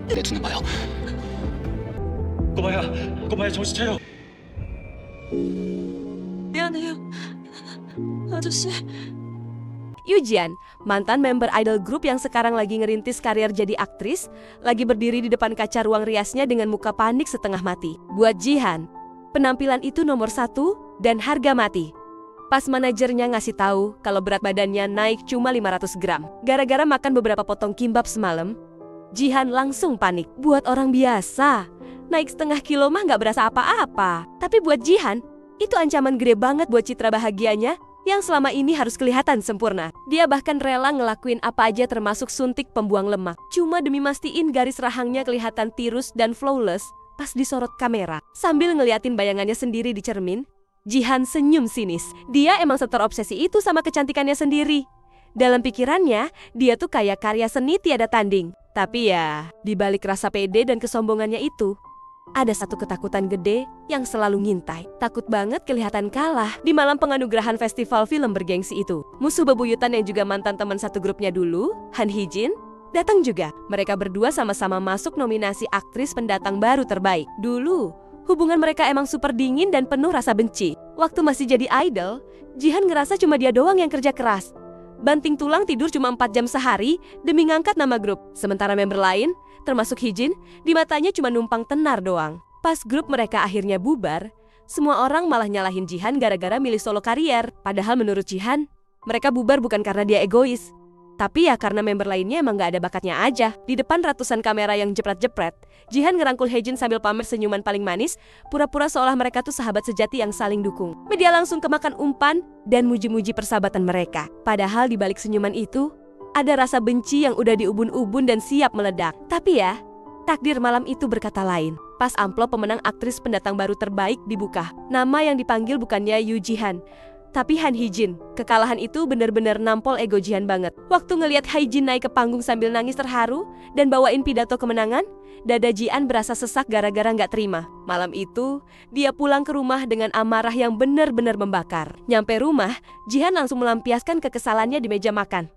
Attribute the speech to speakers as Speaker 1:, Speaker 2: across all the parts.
Speaker 1: 내 두 눈 봐요. 꼬마야 정신 차려.
Speaker 2: 미안해요, 아저씨.
Speaker 3: Yujian, mantan member idol group yang sekarang lagi ngerintis karir jadi aktris, lagi berdiri di depan kaca ruang riasnya dengan muka panik setengah mati. Buat Jihan, penampilan itu nomor 1 dan harga mati. Pas manajernya ngasih tahu kalau berat badannya naik cuma 500 gram, gara-gara makan beberapa potong kimbap semalam, Jihan langsung panik. Buat orang biasa, naik setengah kilo mah nggak berasa apa-apa. Tapi buat Jihan, itu ancaman gede banget buat citra bahagianya yang selama ini harus kelihatan sempurna. Dia bahkan rela ngelakuin apa aja termasuk suntik pembuang lemak, cuma demi mastiin garis rahangnya kelihatan tirus dan flawless pas disorot kamera. Sambil ngeliatin bayangannya sendiri di cermin, Jihan senyum sinis. Dia emang seterobsesi itu sama kecantikannya sendiri. Dalam pikirannya, dia tuh kayak karya seni tiada tanding. Tapi ya, di balik rasa pede dan kesombongannya itu, ada satu ketakutan gede yang selalu ngintai. Takut banget kelihatan kalah di malam penganugerahan festival film bergengsi itu. Musuh bebuyutan yang juga mantan teman satu grupnya dulu, Han Hee-jin, datang juga. Mereka berdua sama-sama masuk nominasi aktris pendatang baru terbaik. Dulu, hubungan mereka emang super dingin dan penuh rasa benci. Waktu masih jadi idol, Jihan ngerasa cuma dia doang yang kerja keras. Banting tulang tidur cuma 4 jam sehari demi ngangkat nama grup. Sementara member lain, termasuk Hee-jin, di matanya cuma numpang tenar doang. Pas grup mereka akhirnya bubar, semua orang malah nyalahin Jihan gara-gara milih solo karier. Padahal menurut Jihan, mereka bubar bukan karena dia egois, tapi ya karena member lainnya emang gak ada bakatnya aja. Di depan ratusan kamera yang jepret-jepret, Jihan ngerangkul Hee-jin sambil pamer senyuman paling manis, pura-pura seolah mereka tuh sahabat sejati yang saling dukung. Media langsung kemakan umpan dan muji-muji persahabatan mereka. Padahal di balik senyuman itu, ada rasa benci yang udah diubun-ubun dan siap meledak. Tapi ya, takdir malam itu berkata lain. Pas amplop pemenang aktris pendatang baru terbaik dibuka, nama yang dipanggil bukannya Yoo Ji-han, tapi Han Hee-jin. Kekalahan itu benar-benar nampol ego Jihan banget. Waktu ngelihat Hee-jin naik ke panggung sambil nangis terharu dan bawain pidato kemenangan, dada Jihan berasa sesak gara-gara nggak terima. Malam itu, dia pulang ke rumah dengan amarah yang benar-benar membakar. Nyampe rumah, Jihan langsung melampiaskan kekesalannya di meja makan.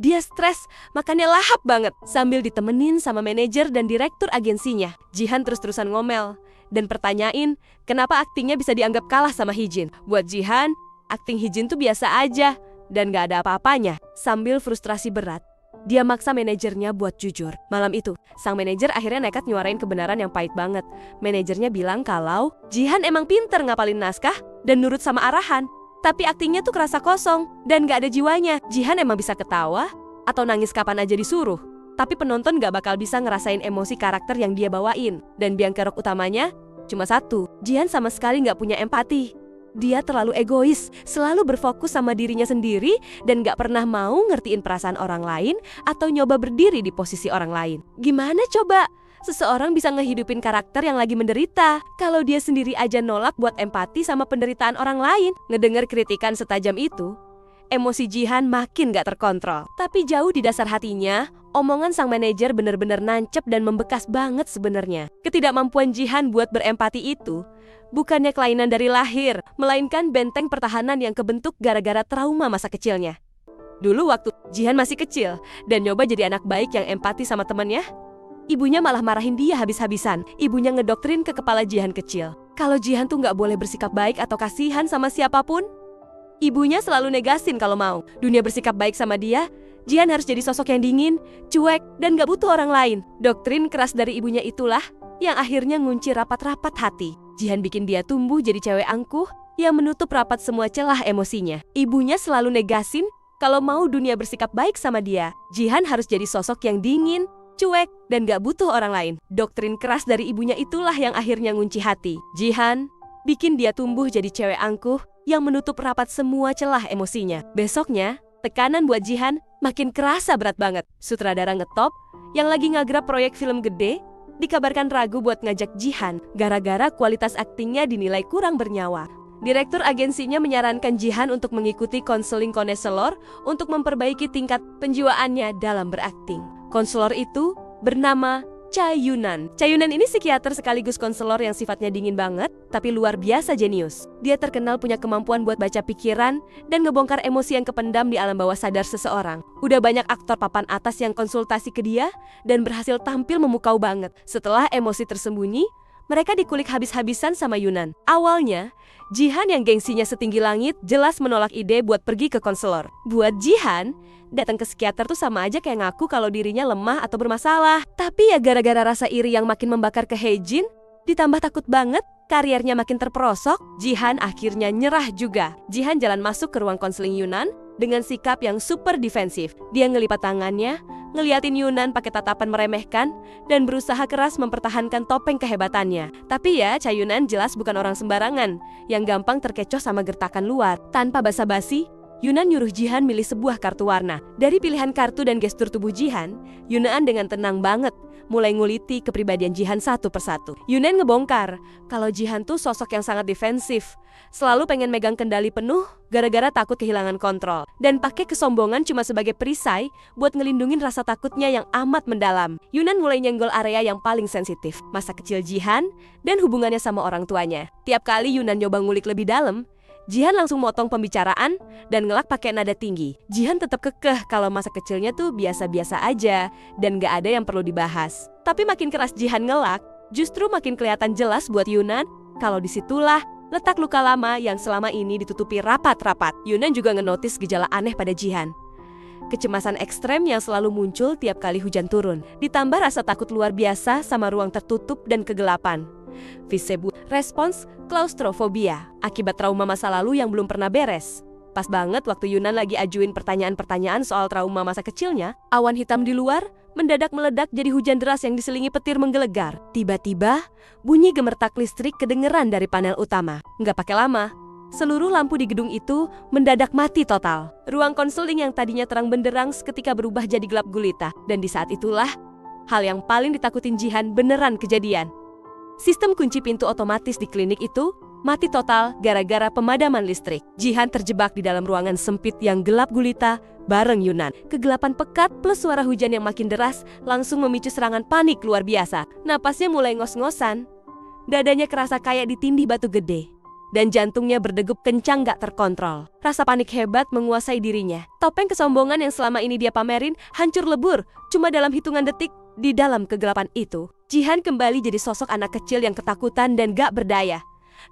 Speaker 3: Dia stres, makannya lahap banget. Sambil ditemenin sama manajer dan direktur agensinya, Jihan terus-terusan ngomel dan pertanyain kenapa aktingnya bisa dianggap kalah sama Hee-jin. Buat Jihan, akting Hee-jin tuh biasa aja dan gak ada apa-apanya. Sambil frustrasi berat, dia maksa manajernya buat jujur. Malam itu, sang manajer akhirnya nekat nyuarain kebenaran yang pahit banget. Manajernya bilang kalau Jihan emang pinter ngapalin naskah dan nurut sama arahan, tapi aktingnya tuh kerasa kosong dan gak ada jiwanya. Jihan emang bisa ketawa atau nangis kapan aja disuruh, tapi penonton gak bakal bisa ngerasain emosi karakter yang dia bawain. Dan biang kerok utamanya cuma satu, Jihan sama sekali gak punya empati. Dia terlalu egois, selalu berfokus sama dirinya sendiri dan gak pernah mau ngertiin perasaan orang lain atau nyoba berdiri di posisi orang lain. Gimana coba seseorang bisa ngehidupin karakter yang lagi menderita kalau dia sendiri aja nolak buat empati sama penderitaan orang lain? Ngedenger kritikan setajam itu, emosi Jihan makin gak terkontrol. Tapi jauh di dasar hatinya, omongan sang manajer bener-bener nancep dan membekas banget sebenarnya. Ketidakmampuan Jihan buat berempati itu bukannya kelainan dari lahir, melainkan benteng pertahanan yang kebentuk gara-gara trauma masa kecilnya. Dulu waktu Jihan masih kecil dan nyoba jadi anak baik yang empati sama temannya, ibunya malah marahin dia habis-habisan. Ibunya ngedoktrin ke kepala Jihan kecil kalau Jihan tuh gak boleh bersikap baik atau kasihan sama siapapun. Ibunya selalu negasin kalau mau dunia bersikap baik sama dia, Jihan harus jadi sosok yang dingin, cuek, dan gak butuh orang lain. Doktrin keras dari ibunya itulah yang akhirnya ngunci rapat-rapat hati. Jihan bikin dia tumbuh jadi cewek angkuh yang menutup rapat semua celah emosinya. Ibunya selalu negasin kalau mau dunia bersikap baik sama dia, Jihan harus jadi sosok yang dingin, cuek, dan gak butuh orang lain. Doktrin keras dari ibunya itulah yang akhirnya ngunci hati Jihan, bikin dia tumbuh jadi cewek angkuh yang menutup rapat semua celah emosinya. Besoknya, tekanan buat Jihan makin kerasa berat banget. Sutradara ngetop yang lagi ngagrap proyek film gede dikabarkan ragu buat ngajak Jihan gara-gara kualitas aktingnya dinilai kurang bernyawa. Direktur agensinya menyarankan Jihan untuk mengikuti konseling konselor untuk memperbaiki tingkat penjiwaannya dalam berakting. Konselor itu bernama Cha Yunan. Cha Yunan ini psikiater sekaligus konselor yang sifatnya dingin banget, tapi luar biasa jenius. Dia terkenal punya kemampuan buat baca pikiran dan ngebongkar emosi yang kependam di alam bawah sadar seseorang. Udah banyak aktor papan atas yang konsultasi ke dia dan berhasil tampil memukau banget. Setelah emosi tersembunyi, mereka dikulik habis-habisan sama Yunan. Awalnya, Jihan yang gengsinya setinggi langit jelas menolak ide buat pergi ke konselor. Buat Jihan, datang ke psikiater tuh sama aja kayak ngaku kalau dirinya lemah atau bermasalah. Tapi ya gara-gara rasa iri yang makin membakar ke Haejin, ditambah takut banget, karirnya makin terperosok, Jihan akhirnya nyerah juga. Jihan jalan masuk ke ruang konseling Yunan dengan sikap yang super defensif. Dia ngelipat tangannya, ngeliatin Yunan pakai tatapan meremehkan, dan berusaha keras mempertahankan topeng kehebatannya. Tapi ya, Cha Yunan jelas bukan orang sembarangan, yang gampang terkecoh sama gertakan luar. Tanpa basa-basi, Yunan nyuruh Jihan milih sebuah kartu warna. Dari pilihan kartu dan gestur tubuh Jihan, Yunan dengan tenang banget mulai nguliti kepribadian Jihan satu persatu. Yunan ngebongkar kalau Jihan tuh sosok yang sangat defensif, selalu pengen megang kendali penuh gara-gara takut kehilangan kontrol, dan pakai kesombongan cuma sebagai perisai buat ngelindungin rasa takutnya yang amat mendalam. Yunan mulai nyenggol area yang paling sensitif, masa kecil Jihan dan hubungannya sama orang tuanya. Tiap kali Yunan nyoba ngulik lebih dalam, Jihan langsung motong pembicaraan dan ngelak pakai nada tinggi. Jihan tetap kekeh kalau masa kecilnya tuh biasa-biasa aja dan gak ada yang perlu dibahas. Tapi makin keras Jihan ngelak, justru makin kelihatan jelas buat Yunan kalau disitulah letak luka lama yang selama ini ditutupi rapat-rapat. Yunan juga ngenotis gejala aneh pada Jihan. Kecemasan ekstrem yang selalu muncul tiap kali hujan turun, ditambah rasa takut luar biasa sama ruang tertutup dan kegelapan. Disebut respons klaustrofobia akibat trauma masa lalu yang belum pernah beres. Pas banget waktu Yunan lagi ajuin pertanyaan-pertanyaan soal trauma masa kecilnya, awan hitam di luar mendadak meledak jadi hujan deras yang diselingi petir menggelegar. Tiba-tiba, bunyi gemertak listrik kedengeran dari panel utama. Nggak pakai lama, seluruh lampu di gedung itu mendadak mati total. Ruang konseling yang tadinya terang benderang seketika berubah jadi gelap gulita. Dan di saat itulah, hal yang paling ditakutin Jihan beneran kejadian. Sistem kunci pintu otomatis di klinik itu mati total gara-gara pemadaman listrik. Jihan terjebak di dalam ruangan sempit yang gelap gulita bareng Yunan. Kegelapan pekat plus suara hujan yang makin deras langsung memicu serangan panik luar biasa. Napasnya mulai ngos-ngosan, dadanya kerasa kayak ditindih batu gede, dan jantungnya berdegup kencang gak terkontrol. Rasa panik hebat menguasai dirinya. Topeng kesombongan yang selama ini dia pamerin hancur lebur cuma dalam hitungan detik. Di dalam kegelapan itu, Jihan kembali jadi sosok anak kecil yang ketakutan dan gak berdaya.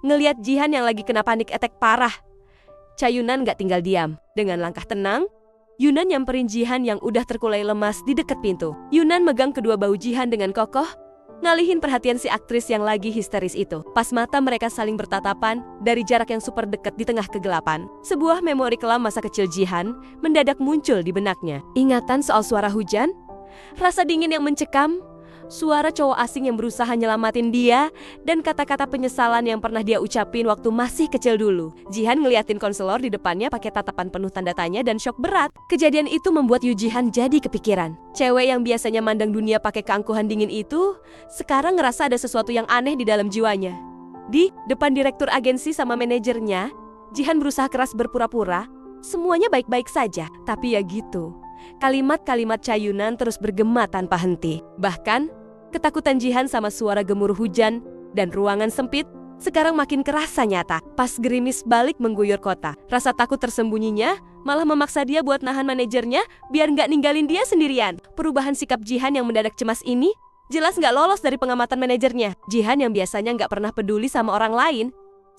Speaker 3: Ngeliat Jihan yang lagi kena panik attack parah, Cha Yunan gak tinggal diam. Dengan langkah tenang, Yunan nyamperin Jihan yang udah terkulai lemas di dekat pintu. Yunan megang kedua bahu Jihan dengan kokoh, ngalihin perhatian si aktris yang lagi histeris itu. Pas mata mereka saling bertatapan dari jarak yang super dekat di tengah kegelapan, sebuah memori kelam masa kecil Jihan mendadak muncul di benaknya. Ingatan soal suara hujan, rasa dingin yang mencekam, suara cowok asing yang berusaha nyelamatin dia, dan kata-kata penyesalan yang pernah dia ucapin waktu masih kecil dulu. Jihan ngeliatin konselor di depannya pakai tatapan penuh tanda tanya dan syok berat. Kejadian itu membuat Yu Jihan jadi kepikiran. Cewek yang biasanya mandang dunia pakai keangkuhan dingin itu, sekarang ngerasa ada sesuatu yang aneh di dalam jiwanya. Di depan direktur agensi sama manajernya, Jihan berusaha keras berpura-pura semuanya baik-baik saja. Tapi ya gitu, kalimat-kalimat Cha Yunan terus bergema tanpa henti. Bahkan, ketakutan Jihan sama suara gemuruh hujan dan ruangan sempit sekarang makin kerasa nyata. Pas gerimis balik mengguyur kota, rasa takut tersembunyinya malah memaksa dia buat nahan manajernya biar nggak ninggalin dia sendirian. Perubahan sikap Jihan yang mendadak cemas ini jelas nggak lolos dari pengamatan manajernya. Jihan yang biasanya nggak pernah peduli sama orang lain,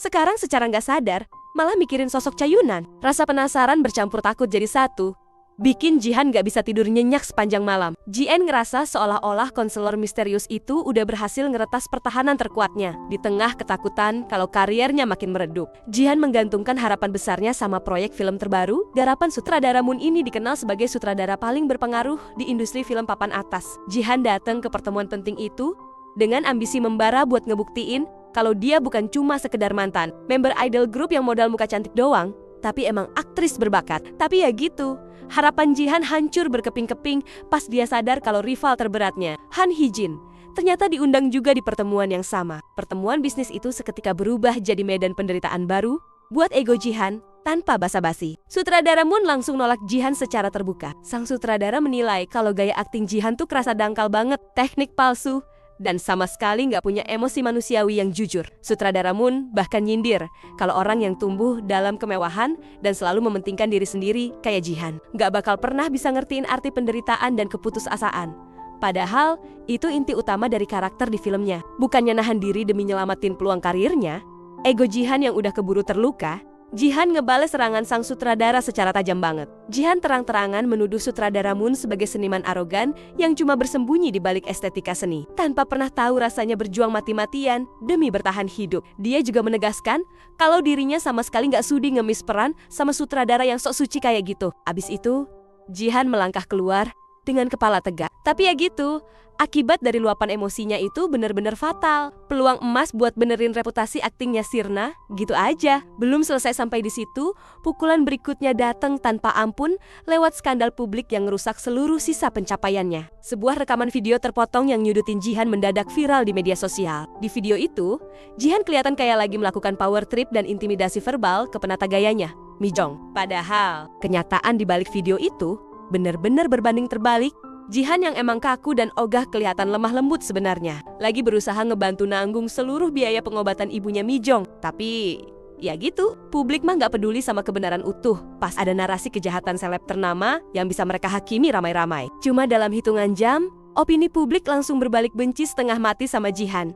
Speaker 3: sekarang secara nggak sadar malah mikirin sosok Cha Yunan. Rasa penasaran bercampur takut jadi satu, bikin Jihan gak bisa tidur nyenyak sepanjang malam. Jian ngerasa seolah-olah konselor misterius itu udah berhasil ngeretas pertahanan terkuatnya. Di tengah ketakutan kalau karirnya makin meredup, Jihan menggantungkan harapan besarnya sama proyek film terbaru. Garapan sutradara Moon ini dikenal sebagai sutradara paling berpengaruh di industri film papan atas. Jihan datang ke pertemuan penting itu dengan ambisi membara buat ngebuktiin kalau dia bukan cuma sekedar mantan member idol group yang modal muka cantik doang, tapi emang aktris berbakat. Tapi ya gitu, harapan Jihan hancur berkeping-keping pas dia sadar kalau rival terberatnya, Han Hee-jin, ternyata diundang juga di pertemuan yang sama. Pertemuan bisnis itu seketika berubah jadi medan penderitaan baru buat ego Jihan tanpa basa-basi. Sutradara Moon langsung nolak Jihan secara terbuka. Sang sutradara menilai kalau gaya akting Jihan tuh kerasa dangkal banget, teknik palsu, dan sama sekali nggak punya emosi manusiawi yang jujur. Sutradara Moon bahkan nyindir kalau orang yang tumbuh dalam kemewahan dan selalu mementingkan diri sendiri kayak Jihan nggak bakal pernah bisa ngertiin arti penderitaan dan keputusasaan. Padahal itu inti utama dari karakter di filmnya. Bukannya nahan diri demi nyelamatin peluang karirnya, ego Jihan yang udah keburu terluka, Jihan ngebales serangan sang sutradara secara tajam banget. Jihan terang-terangan menuduh sutradara Moon sebagai seniman arogan yang cuma bersembunyi di balik estetika seni, tanpa pernah tahu rasanya berjuang mati-matian demi bertahan hidup. Dia juga menegaskan kalau dirinya sama sekali nggak sudi ngemis peran sama sutradara yang sok suci kayak gitu. Abis itu, Jihan melangkah keluar dengan kepala tegak. Tapi ya gitu, akibat dari luapan emosinya itu benar-benar fatal. Peluang emas buat benerin reputasi aktingnya sirna, gitu aja. Belum selesai sampai di situ, pukulan berikutnya datang tanpa ampun lewat skandal publik yang merusak seluruh sisa pencapaiannya. Sebuah rekaman video terpotong yang nyudutin Jihan mendadak viral di media sosial. Di video itu, Jihan kelihatan kayak lagi melakukan power trip dan intimidasi verbal ke penata gayanya, Mi Jong. Padahal, kenyataan di balik video itu benar-benar berbanding terbalik. Jihan yang emang kaku dan ogah kelihatan lemah lembut sebenarnya. Lagi berusaha ngebantu nanggung seluruh biaya pengobatan ibunya Mi Jong. Tapi, ya gitu, publik mah nggak peduli sama kebenaran utuh. Pas ada narasi kejahatan seleb ternama yang bisa mereka hakimi ramai-ramai. Cuma dalam hitungan jam, opini publik langsung berbalik benci setengah mati sama Jihan.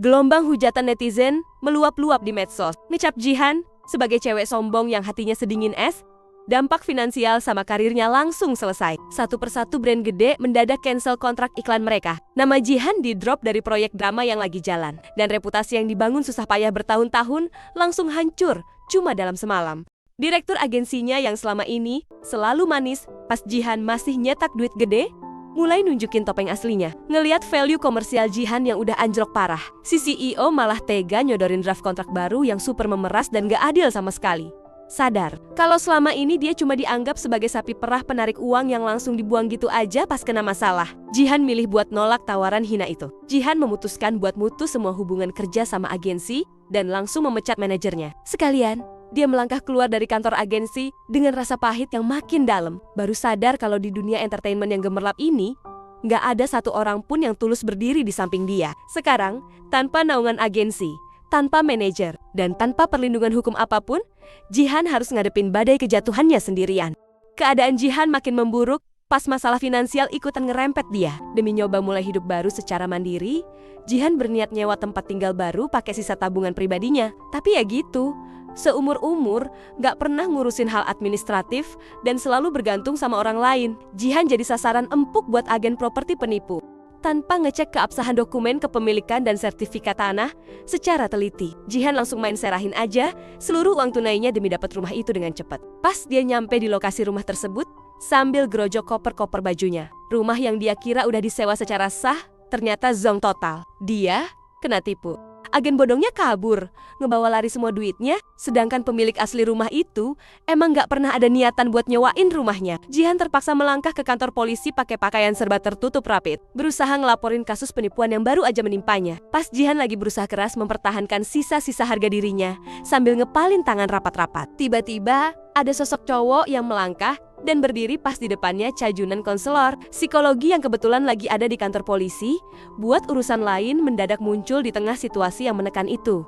Speaker 3: Gelombang hujatan netizen meluap-luap di medsos. Ngecap Jihan sebagai cewek sombong yang hatinya sedingin es. Dampak finansial sama karirnya langsung selesai. Satu persatu brand gede mendadak cancel kontrak iklan mereka. Nama Jihan di-drop dari proyek drama yang lagi jalan. Dan reputasi yang dibangun susah payah bertahun-tahun langsung hancur cuma dalam semalam. Direktur agensinya yang selama ini selalu manis pas Jihan masih nyetak duit gede, mulai nunjukin topeng aslinya. Ngeliat value komersial Jihan yang udah anjlok parah, si CEO malah tega nyodorin draft kontrak baru yang super memeras dan gak adil sama sekali. Sadar kalau selama ini dia cuma dianggap sebagai sapi perah penarik uang yang langsung dibuang gitu aja pas kena masalah. Jihan milih buat nolak tawaran hina itu. Jihan memutuskan buat mutus semua hubungan kerja sama agensi dan langsung memecat manajernya. Sekalian, dia melangkah keluar dari kantor agensi dengan rasa pahit yang makin dalam. Baru sadar kalau di dunia entertainment yang gemerlap ini, nggak ada satu orang pun yang tulus berdiri di samping dia. Sekarang, tanpa naungan agensi, tanpa manajer, dan tanpa perlindungan hukum apapun, Jihan harus ngadepin badai kejatuhannya sendirian. Keadaan Jihan makin memburuk pas masalah finansial ikutan ngerempet dia. Demi nyoba mulai hidup baru secara mandiri, Jihan berniat nyewa tempat tinggal baru pakai sisa tabungan pribadinya. Tapi ya gitu, seumur-umur gak pernah ngurusin hal administratif dan selalu bergantung sama orang lain. Jihan jadi sasaran empuk buat agen properti penipu. Tanpa ngecek keabsahan dokumen kepemilikan dan sertifikat tanah secara teliti, Jihan langsung main serahin aja seluruh uang tunainya demi dapat rumah itu dengan cepat. Pas dia nyampe di lokasi rumah tersebut, sambil gerojok koper-koper bajunya, rumah yang dia kira udah disewa secara sah, ternyata zonk total. Dia kena tipu. Agen bodongnya kabur, ngebawa lari semua duitnya, sedangkan pemilik asli rumah itu emang gak pernah ada niatan buat nyewain rumahnya. Jihan terpaksa melangkah ke kantor polisi pakai pakaian serba tertutup rapid, berusaha ngelaporin kasus penipuan yang baru aja menimpanya. Pas Jihan lagi berusaha keras mempertahankan sisa-sisa harga dirinya sambil ngepalin tangan rapat-rapat, tiba-tiba ada sosok cowok yang melangkah dan berdiri pas di depannya Chajunan konselor psikologi yang kebetulan lagi ada di kantor polisi buat urusan lain mendadak muncul di tengah situasi yang menekan itu.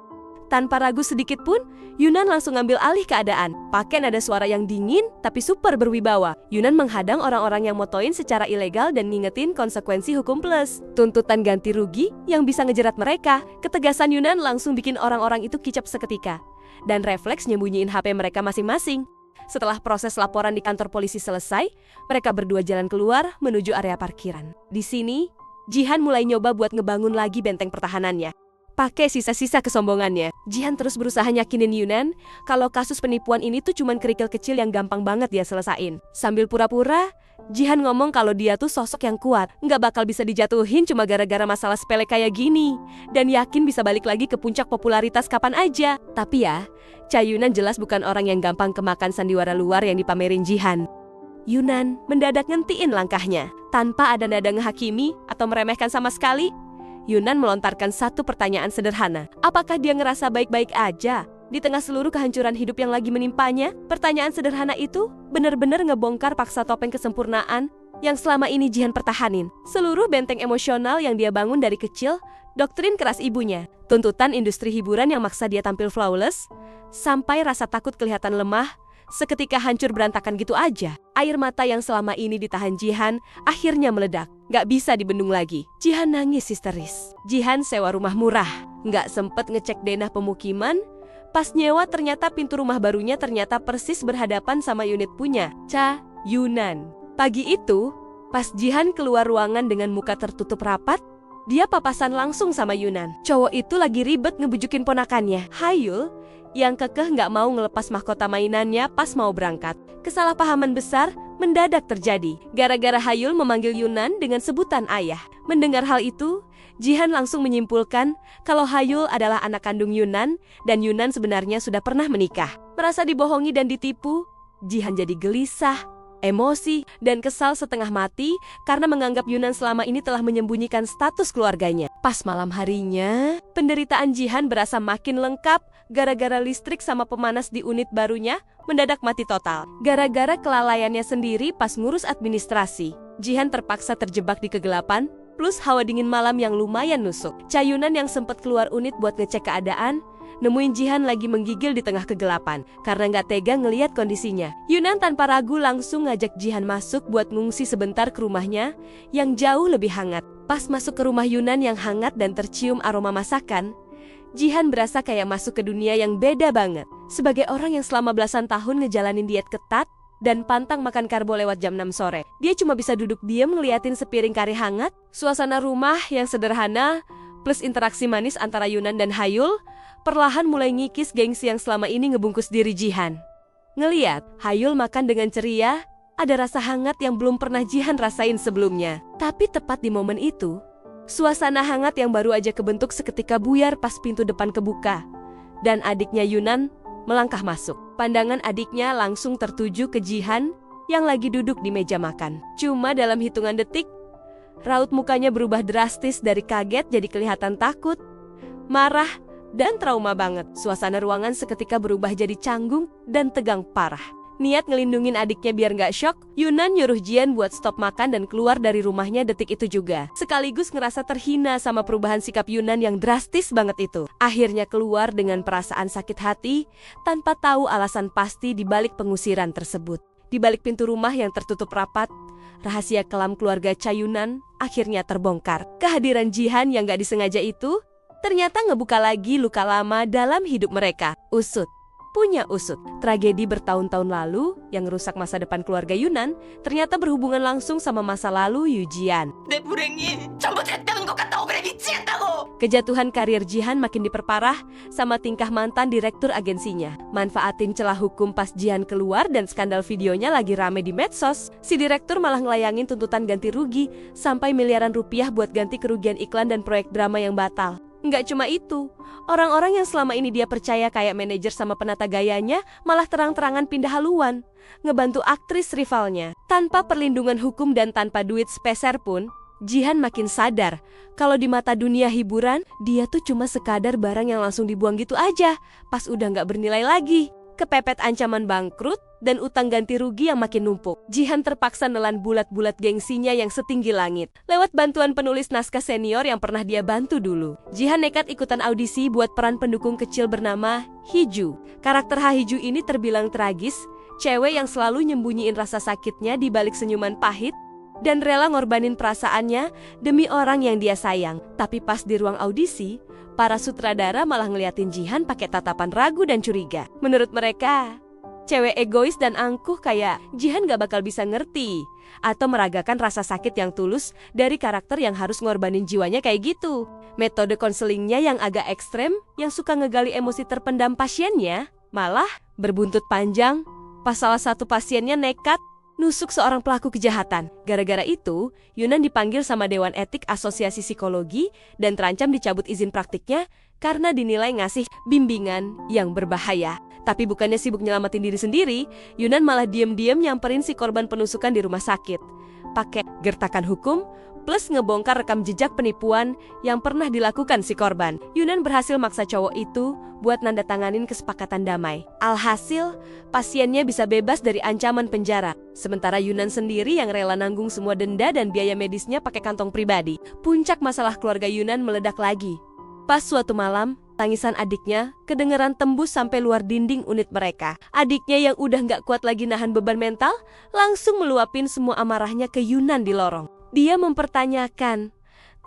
Speaker 3: Tanpa ragu sedikit pun, Yunan langsung ngambil alih keadaan. Pakai nada suara yang dingin tapi super berwibawa, Yunan menghadang orang-orang yang motoin secara ilegal dan ngingetin konsekuensi hukum plus tuntutan ganti rugi yang bisa ngejerat mereka. Ketegasan Yunan langsung bikin orang-orang itu kicap seketika dan refleks nyembunyiin HP mereka masing-masing. Setelah proses laporan di kantor polisi selesai, mereka berdua jalan keluar menuju area parkiran. Di sini, Jihan mulai nyoba buat ngebangun lagi benteng pertahanannya. Pakai sisa-sisa kesombongannya, Jihan terus berusaha nyakinin Yunan kalau kasus penipuan ini tuh cuman kerikil kecil yang gampang banget dia selesain. Sambil pura-pura, Jihan ngomong kalau dia tuh sosok yang kuat, nggak bakal bisa dijatuhin cuma gara-gara masalah sepele kayak gini, dan yakin bisa balik lagi ke puncak popularitas kapan aja. Tapi ya, Cha Yunan jelas bukan orang yang gampang kemakan sandiwara luar yang dipamerin Jihan. Yunan mendadak ngentiin langkahnya. Tanpa ada nada ngehakimi atau meremehkan sama sekali, Yunan melontarkan satu pertanyaan sederhana. Apakah dia ngerasa baik-baik aja? Di tengah seluruh kehancuran hidup yang lagi menimpanya, pertanyaan sederhana itu benar-benar ngebongkar paksa topeng kesempurnaan yang selama ini Jihan pertahanin. Seluruh benteng emosional yang dia bangun dari kecil, doktrin keras ibunya, tuntutan industri hiburan yang maksa dia tampil flawless, sampai rasa takut kelihatan lemah, seketika hancur berantakan gitu aja. Air mata yang selama ini ditahan Jihan akhirnya meledak. Gak bisa dibendung lagi. Jihan nangis histeris. Jihan sewa rumah murah. Gak sempet ngecek denah pemukiman. Pas nyewa ternyata pintu rumah barunya ternyata persis berhadapan sama unit punya Cha Yunan. Pagi itu, pas Jihan keluar ruangan dengan muka tertutup rapat, dia papasan langsung sama Yunan. Cowok itu lagi ribet ngebujukin ponakannya, Hayul, yang kekeh nggak mau ngelepas mahkota mainannya pas mau berangkat. Kesalahpahaman besar mendadak terjadi, gara-gara Hayul memanggil Yunan dengan sebutan ayah. Mendengar hal itu, Jihan langsung menyimpulkan kalau Hayul adalah anak kandung Yunan, dan Yunan sebenarnya sudah pernah menikah. Merasa dibohongi dan ditipu, Jihan jadi gelisah, emosi, dan kesal setengah mati karena menganggap Yunan selama ini telah menyembunyikan status keluarganya. Pas malam harinya, penderitaan Jihan berasa makin lengkap gara-gara listrik sama pemanas di unit barunya mendadak mati total. Gara-gara kelalaiannya sendiri pas ngurus administrasi, Jihan terpaksa terjebak di kegelapan, plus hawa dingin malam yang lumayan nusuk. Cha Yunan yang sempat keluar unit buat ngecek keadaan, nemuin Jihan lagi menggigil di tengah kegelapan karena nggak tega ngelihat kondisinya. Yunan tanpa ragu langsung ngajak Jihan masuk buat ngungsi sebentar ke rumahnya yang jauh lebih hangat. Pas masuk ke rumah Yunan yang hangat dan tercium aroma masakan, Jihan berasa kayak masuk ke dunia yang beda banget. Sebagai orang yang selama belasan tahun ngejalanin diet ketat dan pantang makan karbo lewat jam 6 sore, dia cuma bisa duduk diam ngeliatin sepiring kari hangat, suasana rumah yang sederhana, plus interaksi manis antara Yunan dan Hayul, perlahan mulai ngikis gengsi yang selama ini ngebungkus diri Jihan. Ngeliat Hayul makan dengan ceria, ada rasa hangat yang belum pernah Jihan rasain sebelumnya. Tapi tepat di momen itu, suasana hangat yang baru aja kebentuk seketika buyar pas pintu depan kebuka, dan adiknya Yunan melangkah masuk. Pandangan adiknya langsung tertuju ke Jihan yang lagi duduk di meja makan. Cuma dalam hitungan detik, raut mukanya berubah drastis dari kaget jadi kelihatan takut, marah, dan trauma banget. Suasana ruangan seketika berubah jadi canggung dan tegang parah. Niat ngelindungin adiknya biar nggak shock, Yunan nyuruh Jihan buat stop makan dan keluar dari rumahnya detik itu juga. Sekaligus ngerasa terhina sama perubahan sikap Yunan yang drastis banget itu. Akhirnya keluar dengan perasaan sakit hati, tanpa tahu alasan pasti di balik pengusiran tersebut. Di balik pintu rumah yang tertutup rapat, rahasia kelam keluarga Cha Yunan akhirnya terbongkar. Kehadiran Jihan yang nggak disengaja itu ternyata ngebuka lagi luka lama dalam hidup mereka. Usut punya usut. Tragedi bertahun-tahun lalu yang merusak masa depan keluarga Yunan ternyata berhubungan langsung sama masa lalu Yu Jian. Kejatuhan karir Jihan makin diperparah sama tingkah mantan direktur agensinya. Manfaatin celah hukum pas Jihan keluar dan skandal videonya lagi rame di medsos, si direktur malah ngelayangin tuntutan ganti rugi sampai miliaran rupiah buat ganti kerugian iklan dan proyek drama yang batal. Nggak cuma itu, orang-orang yang selama ini dia percaya kayak manajer sama penata gayanya malah terang-terangan pindah haluan, ngebantu aktris rivalnya. Tanpa perlindungan hukum dan tanpa duit sepeser pun, Jihan makin sadar kalau di mata dunia hiburan, dia tuh cuma sekadar barang yang langsung dibuang gitu aja, pas udah nggak bernilai lagi. Kepepet ancaman bangkrut dan utang ganti rugi yang makin numpuk, Jihan terpaksa nelan bulat-bulat gengsinya yang setinggi langit. Lewat bantuan penulis naskah senior yang pernah dia bantu dulu, Jihan nekat ikutan audisi buat peran pendukung kecil bernama Hiju. Karakter Hiju ini terbilang tragis, cewek yang selalu nyembunyiin rasa sakitnya di balik senyuman pahit, dan rela ngorbanin perasaannya demi orang yang dia sayang. Tapi pas di ruang audisi, para sutradara malah ngeliatin Jihan pakai tatapan ragu dan curiga. Menurut mereka, cewek egois dan angkuh kayak Jihan gak bakal bisa ngerti atau meragakan rasa sakit yang tulus dari karakter yang harus ngorbanin jiwanya kayak gitu. Metode konselingnya yang agak ekstrem, yang suka ngegali emosi terpendam pasiennya, malah berbuntut panjang pas salah satu pasiennya nekat nusuk seorang pelaku kejahatan. Gara-gara itu, Yunan dipanggil sama Dewan Etik Asosiasi Psikologi dan terancam dicabut izin praktiknya karena dinilai ngasih bimbingan yang berbahaya. Tapi bukannya sibuk nyelamatin diri sendiri, Yunan malah diem-diem nyamperin si korban penusukan di rumah sakit. Pakai gertakan hukum, plus ngebongkar rekam jejak penipuan yang pernah dilakukan si korban. Yunan berhasil maksa cowok itu buat nandatanganin kesepakatan damai. Alhasil, pasiennya bisa bebas dari ancaman penjara. Sementara Yunan sendiri yang rela nanggung semua denda dan biaya medisnya pakai kantong pribadi. Puncak masalah keluarga Yunan meledak lagi. Pas suatu malam, tangisan adiknya kedengeran tembus sampai luar dinding unit mereka. Adiknya yang udah gak kuat lagi nahan beban mental, langsung meluapin semua amarahnya ke Yunan di lorong. Dia mempertanyakan,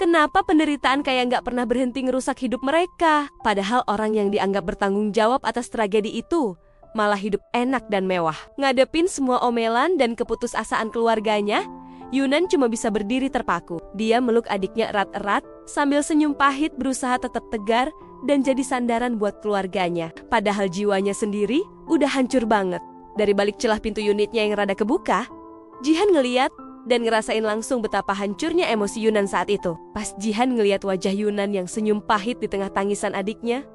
Speaker 3: kenapa penderitaan kayak gak pernah berhenti ngerusak hidup mereka? Padahal orang yang dianggap bertanggung jawab atas tragedi itu malah hidup enak dan mewah. Ngadepin semua omelan dan keputusasaan keluarganya, Yunan cuma bisa berdiri terpaku. Dia meluk adiknya erat-erat sambil senyum pahit berusaha tetap tegar dan jadi sandaran buat keluarganya. Padahal jiwanya sendiri udah hancur banget. Dari balik celah pintu unitnya yang rada kebuka, Jihan ngeliat dan ngerasain langsung betapa hancurnya emosi Yunan saat itu. Pas Jihan ngeliat wajah Yunan yang senyum pahit di tengah tangisan adiknya,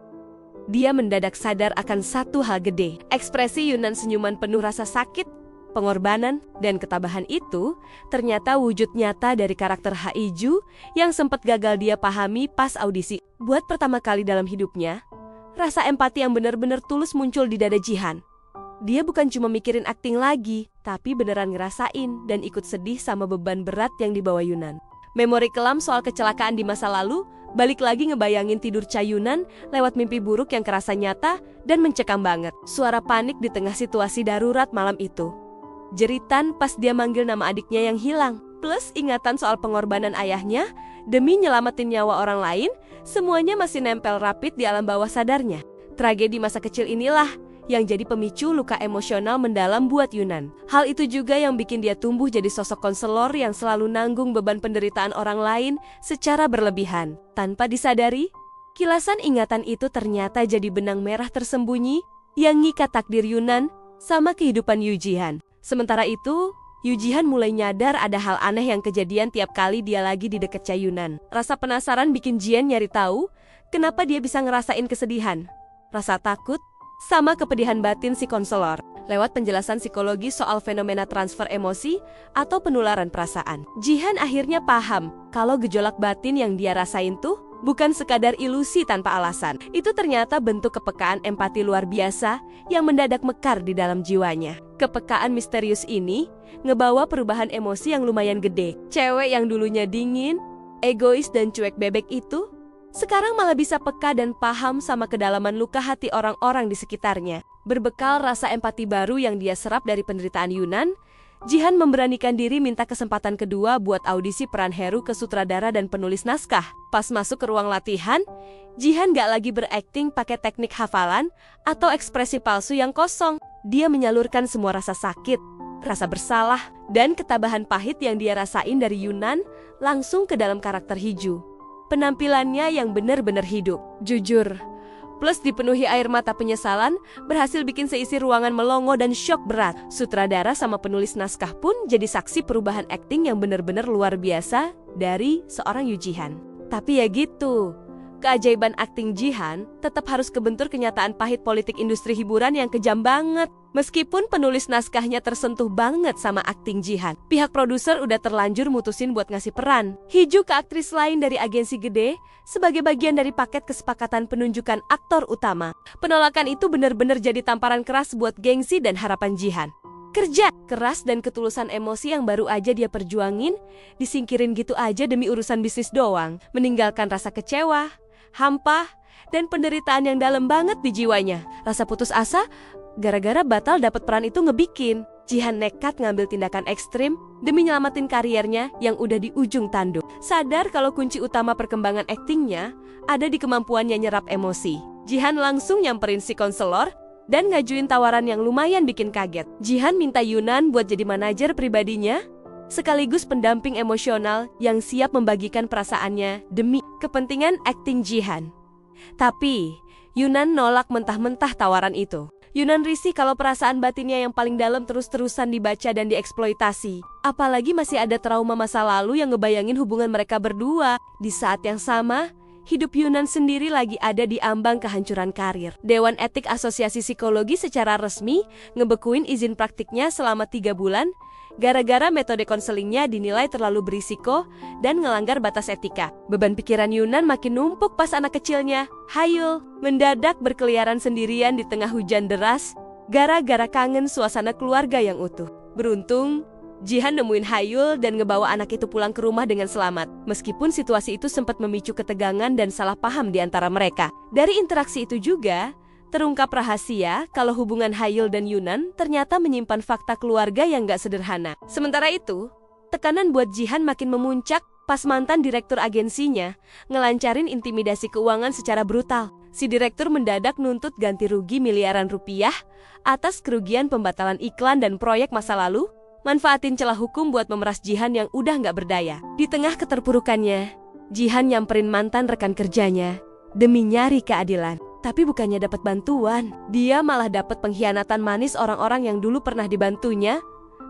Speaker 3: dia mendadak sadar akan satu hal gede. Ekspresi Yunan senyuman penuh rasa sakit, pengorbanan, dan ketabahan itu ternyata wujud nyata dari karakter Haiju yang sempat gagal dia pahami pas audisi. Buat pertama kali dalam hidupnya, rasa empati yang benar-benar tulus muncul di dada Jihan. Dia bukan cuma mikirin akting lagi, tapi beneran ngerasain dan ikut sedih sama beban berat yang dibawa Yunan. Memori kelam soal kecelakaan di masa lalu balik lagi ngebayangin tidur Yunan lewat mimpi buruk yang kerasa nyata dan mencekam banget. Suara panik di tengah situasi darurat malam itu. Jeritan pas dia manggil nama adiknya yang hilang, plus ingatan soal pengorbanan ayahnya demi nyelamatin nyawa orang lain, semuanya masih nempel rapid di alam bawah sadarnya. Tragedi masa kecil inilah yang jadi pemicu luka emosional mendalam buat Yunan. Hal itu juga yang bikin dia tumbuh jadi sosok konselor yang selalu nanggung beban penderitaan orang lain secara berlebihan. Tanpa disadari, kilasan ingatan itu ternyata jadi benang merah tersembunyi yang ngikat takdir Yunan sama kehidupan Yu Jihan. Sementara itu, Yu Jihan mulai nyadar ada hal aneh yang kejadian tiap kali dia lagi di dekat Yunan. Rasa penasaran bikin Jihan nyari tahu kenapa dia bisa ngerasain kesedihan, rasa takut, sama kepedihan batin si konselor. Lewat penjelasan psikologi soal fenomena transfer emosi atau penularan perasaan, Jihan akhirnya paham kalau gejolak batin yang dia rasain tuh bukan sekadar ilusi tanpa alasan. Itu ternyata bentuk kepekaan empati luar biasa yang mendadak mekar di dalam jiwanya. Kepekaan misterius ini ngebawa perubahan emosi yang lumayan gede. Cewek yang dulunya dingin, egois dan cuek bebek itu sekarang malah bisa peka dan paham sama kedalaman luka hati orang-orang di sekitarnya. Berbekal rasa empati baru yang dia serap dari penderitaan Yunan, Jihan memberanikan diri minta kesempatan kedua buat audisi peran Heru ke sutradara dan penulis naskah. Pas masuk ke ruang latihan, Jihan gak lagi berakting pakai teknik hafalan atau ekspresi palsu yang kosong. Dia menyalurkan semua rasa sakit, rasa bersalah, dan ketabahan pahit yang dia rasain dari Yunan langsung ke dalam karakter Hiju. Penampilannya yang benar-benar hidup, jujur, plus dipenuhi air mata penyesalan, berhasil bikin seisi ruangan melongo dan syok berat. Sutradara sama penulis naskah pun jadi saksi perubahan akting yang benar-benar luar biasa dari seorang Yu Jihan. Tapi ya gitu, keajaiban akting Jihan tetap harus kebentur kenyataan pahit politik industri hiburan yang kejam banget. Meskipun penulis naskahnya tersentuh banget sama akting Jihan, pihak produser udah terlanjur mutusin buat ngasih peran Hiju ke aktris lain dari agensi gede sebagai bagian dari paket kesepakatan penunjukan aktor utama. Penolakan itu benar-benar jadi tamparan keras buat gengsi dan harapan Jihan. Kerja keras dan ketulusan emosi yang baru aja dia perjuangin disingkirin gitu aja demi urusan bisnis doang, meninggalkan rasa kecewa, hampa, dan penderitaan yang dalam banget di jiwanya. Rasa putus asa gara-gara batal dapat peran itu ngebikin Jihan nekat ngambil tindakan ekstrim demi nyelamatin kariernya yang udah di ujung tanduk. Sadar kalau kunci utama perkembangan aktingnya ada di kemampuannya nyerap emosi, Jihan langsung nyamperin si konselor dan ngajuin tawaran yang lumayan bikin kaget. Jihan minta Yunan buat jadi manajer pribadinya, sekaligus pendamping emosional yang siap membagikan perasaannya demi kepentingan akting Jihan. Tapi Yunan nolak mentah-mentah tawaran itu. Yunan risih kalau perasaan batinnya yang paling dalam terus-terusan dibaca dan dieksploitasi. Apalagi masih ada trauma masa lalu yang ngebayangin hubungan mereka berdua. Di saat yang sama, hidup Yunan sendiri lagi ada di ambang kehancuran karir. Dewan Etik Asosiasi Psikologi secara resmi ngebekuin izin praktiknya selama 3 bulan gara-gara metode konselingnya dinilai terlalu berisiko dan ngelanggar batas etika. Beban pikiran Yunan makin numpuk pas anak kecilnya, Hayul, mendadak berkeliaran sendirian di tengah hujan deras gara-gara kangen suasana keluarga yang utuh. Beruntung, Jihan nemuin Hayul dan ngebawa anak itu pulang ke rumah dengan selamat. Meskipun situasi itu sempat memicu ketegangan dan salah paham di antara mereka. Dari interaksi itu juga terungkap rahasia kalau hubungan Hayul dan Yunan ternyata menyimpan fakta keluarga yang gak sederhana. Sementara itu, tekanan buat Jihan makin memuncak pas mantan direktur agensinya ngelancarin intimidasi keuangan secara brutal. Si direktur mendadak nuntut ganti rugi miliaran rupiah atas kerugian pembatalan iklan dan proyek masa lalu, manfaatin celah hukum buat memeras Jihan yang udah gak berdaya. Di tengah keterpurukannya, Jihan nyamperin mantan rekan kerjanya demi nyari keadilan. Tapi bukannya dapat bantuan, dia malah dapat pengkhianatan manis orang-orang yang dulu pernah dibantunya.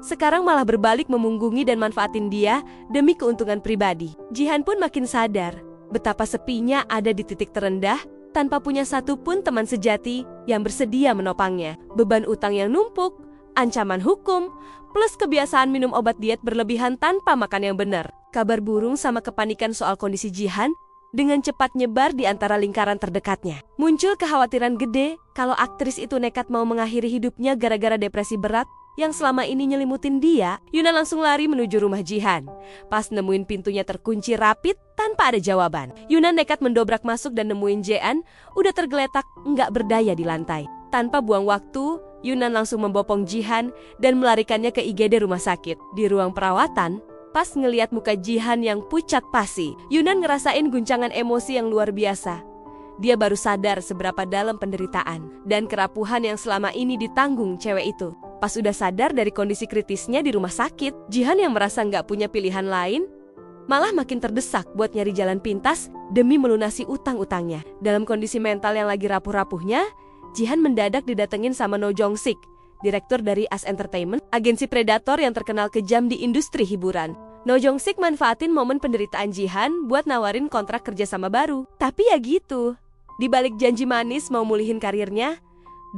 Speaker 3: Sekarang malah berbalik memunggungi dan manfaatin dia demi keuntungan pribadi. Jihan pun makin sadar betapa sepinya ada di titik terendah tanpa punya satupun teman sejati yang bersedia menopangnya. Beban utang yang numpuk, ancaman hukum, plus kebiasaan minum obat diet berlebihan tanpa makan yang benar. Kabar burung sama kepanikan soal kondisi Jihan dengan cepat nyebar di antara lingkaran terdekatnya. Muncul kekhawatiran gede kalau aktris itu nekat mau mengakhiri hidupnya gara-gara depresi berat yang selama ini nyelimutin dia. Yunan langsung lari menuju rumah Jihan. Pas nemuin pintunya terkunci rapid tanpa ada jawaban. Yunan nekat mendobrak masuk dan nemuin Jean udah tergeletak nggak berdaya di lantai. Tanpa buang waktu, Yunan langsung membopong Jihan dan melarikannya ke IGD rumah sakit. Di ruang perawatan, pas ngeliat muka Jihan yang pucat pasi, Yunan ngerasain guncangan emosi yang luar biasa. Dia baru sadar seberapa dalam penderitaan dan kerapuhan yang selama ini ditanggung cewek itu. Pas udah sadar dari kondisi kritisnya di rumah sakit, Jihan yang merasa nggak punya pilihan lain, malah makin terdesak buat nyari jalan pintas demi melunasi utang-utangnya. Dalam kondisi mental yang lagi rapuh-rapuhnya, Jihan mendadak didatengin sama No Jong Sik, direktur dari As Entertainment, agensi predator yang terkenal kejam di industri hiburan. No Jong Sik manfaatin momen penderitaan Jihan buat nawarin kontrak kerjasama baru. Tapi ya gitu, di balik janji manis mau mulihin karirnya,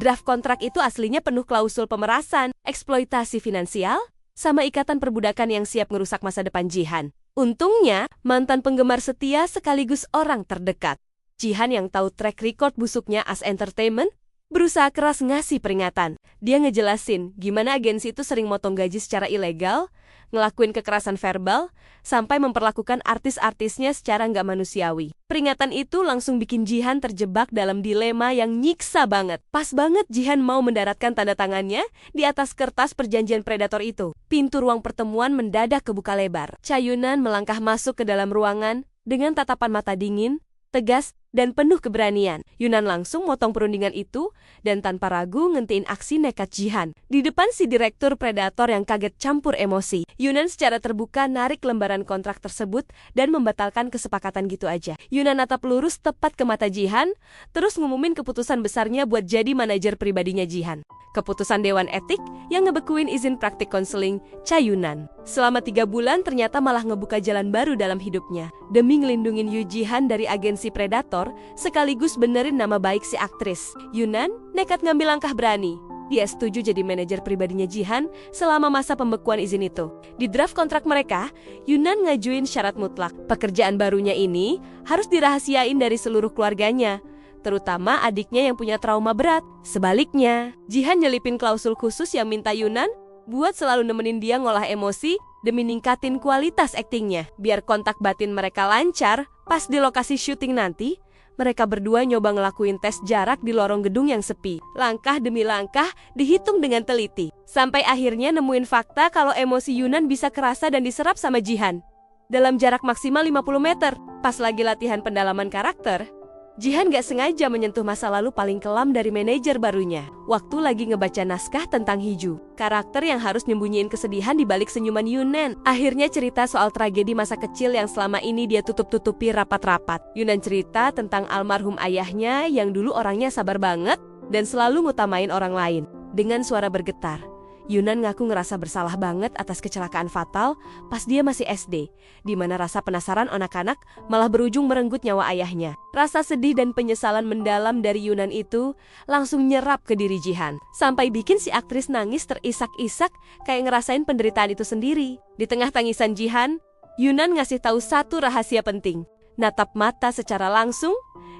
Speaker 3: draft kontrak itu aslinya penuh klausul pemerasan, eksploitasi finansial, sama ikatan perbudakan yang siap ngerusak masa depan Jihan. Untungnya, mantan penggemar setia sekaligus orang terdekat Jihan yang tahu track record busuknya As Entertainment, berusaha keras ngasih peringatan. Dia ngejelasin gimana agensi itu sering motong gaji secara ilegal, ngelakuin kekerasan verbal, sampai memperlakukan artis-artisnya secara nggak manusiawi. Peringatan itu langsung bikin Jihan terjebak dalam dilema yang nyiksa banget. Pas banget Jihan mau mendaratkan tanda tangannya di atas kertas perjanjian predator itu. Pintu ruang pertemuan mendadak kebuka lebar. Cha Yunan melangkah masuk ke dalam ruangan dengan tatapan mata dingin, tegas, dan penuh keberanian. Yunan langsung motong perundingan itu dan tanpa ragu ngentiin aksi nekat Jihan. Di depan si direktur predator yang kaget campur emosi, Yunan secara terbuka narik lembaran kontrak tersebut dan membatalkan kesepakatan gitu aja. Yunan natap lurus tepat ke mata Jihan, terus ngumumin keputusan besarnya buat jadi manajer pribadinya Jihan. Keputusan Dewan Etik yang ngebekuin izin praktik konseling Cha Yunan. Selama 3 bulan ternyata malah ngebuka jalan baru dalam hidupnya. Demi ngelindungin Yu Jihan dari agensi predator, sekaligus benerin nama baik si aktris, Yunan nekat ngambil langkah berani. Dia setuju jadi manajer pribadinya Jihan selama masa pembekuan izin itu. Di draft kontrak mereka, Yunan ngajuin syarat mutlak. Pekerjaan barunya ini harus dirahasiain dari seluruh keluarganya, terutama adiknya yang punya trauma berat. Sebaliknya, Jihan nyelipin klausul khusus yang minta Yunan buat selalu nemenin dia ngolah emosi demi ningkatin kualitas aktingnya. Biar kontak batin mereka lancar, pas di lokasi syuting nanti, mereka berdua nyoba ngelakuin tes jarak di lorong gedung yang sepi. Langkah demi langkah dihitung dengan teliti. Sampai akhirnya nemuin fakta kalau emosi Yunan bisa kerasa dan diserap sama Jihan dalam jarak maksimal 50 meter. Pas lagi latihan pendalaman karakter, Jihan gak sengaja menyentuh masa lalu paling kelam dari manajer barunya. Waktu lagi ngebaca naskah tentang Hiju, karakter yang harus nyembunyiin kesedihan di balik senyuman Yunan. Akhirnya cerita soal tragedi masa kecil yang selama ini dia tutup-tutupi rapat-rapat. Yunan cerita tentang almarhum ayahnya yang dulu orangnya sabar banget dan selalu ngutamain orang lain. Dengan suara bergetar, Yunan ngaku ngerasa bersalah banget atas kecelakaan fatal pas dia masih SD, di mana rasa penasaran anak-anak malah berujung merenggut nyawa ayahnya. Rasa sedih dan penyesalan mendalam dari Yunan itu langsung nyerap ke diri Jihan, sampai bikin si aktris nangis terisak-isak kayak ngerasain penderitaan itu sendiri. Di tengah tangisan Jihan, Yunan ngasih tahu satu rahasia penting. Natap mata secara langsung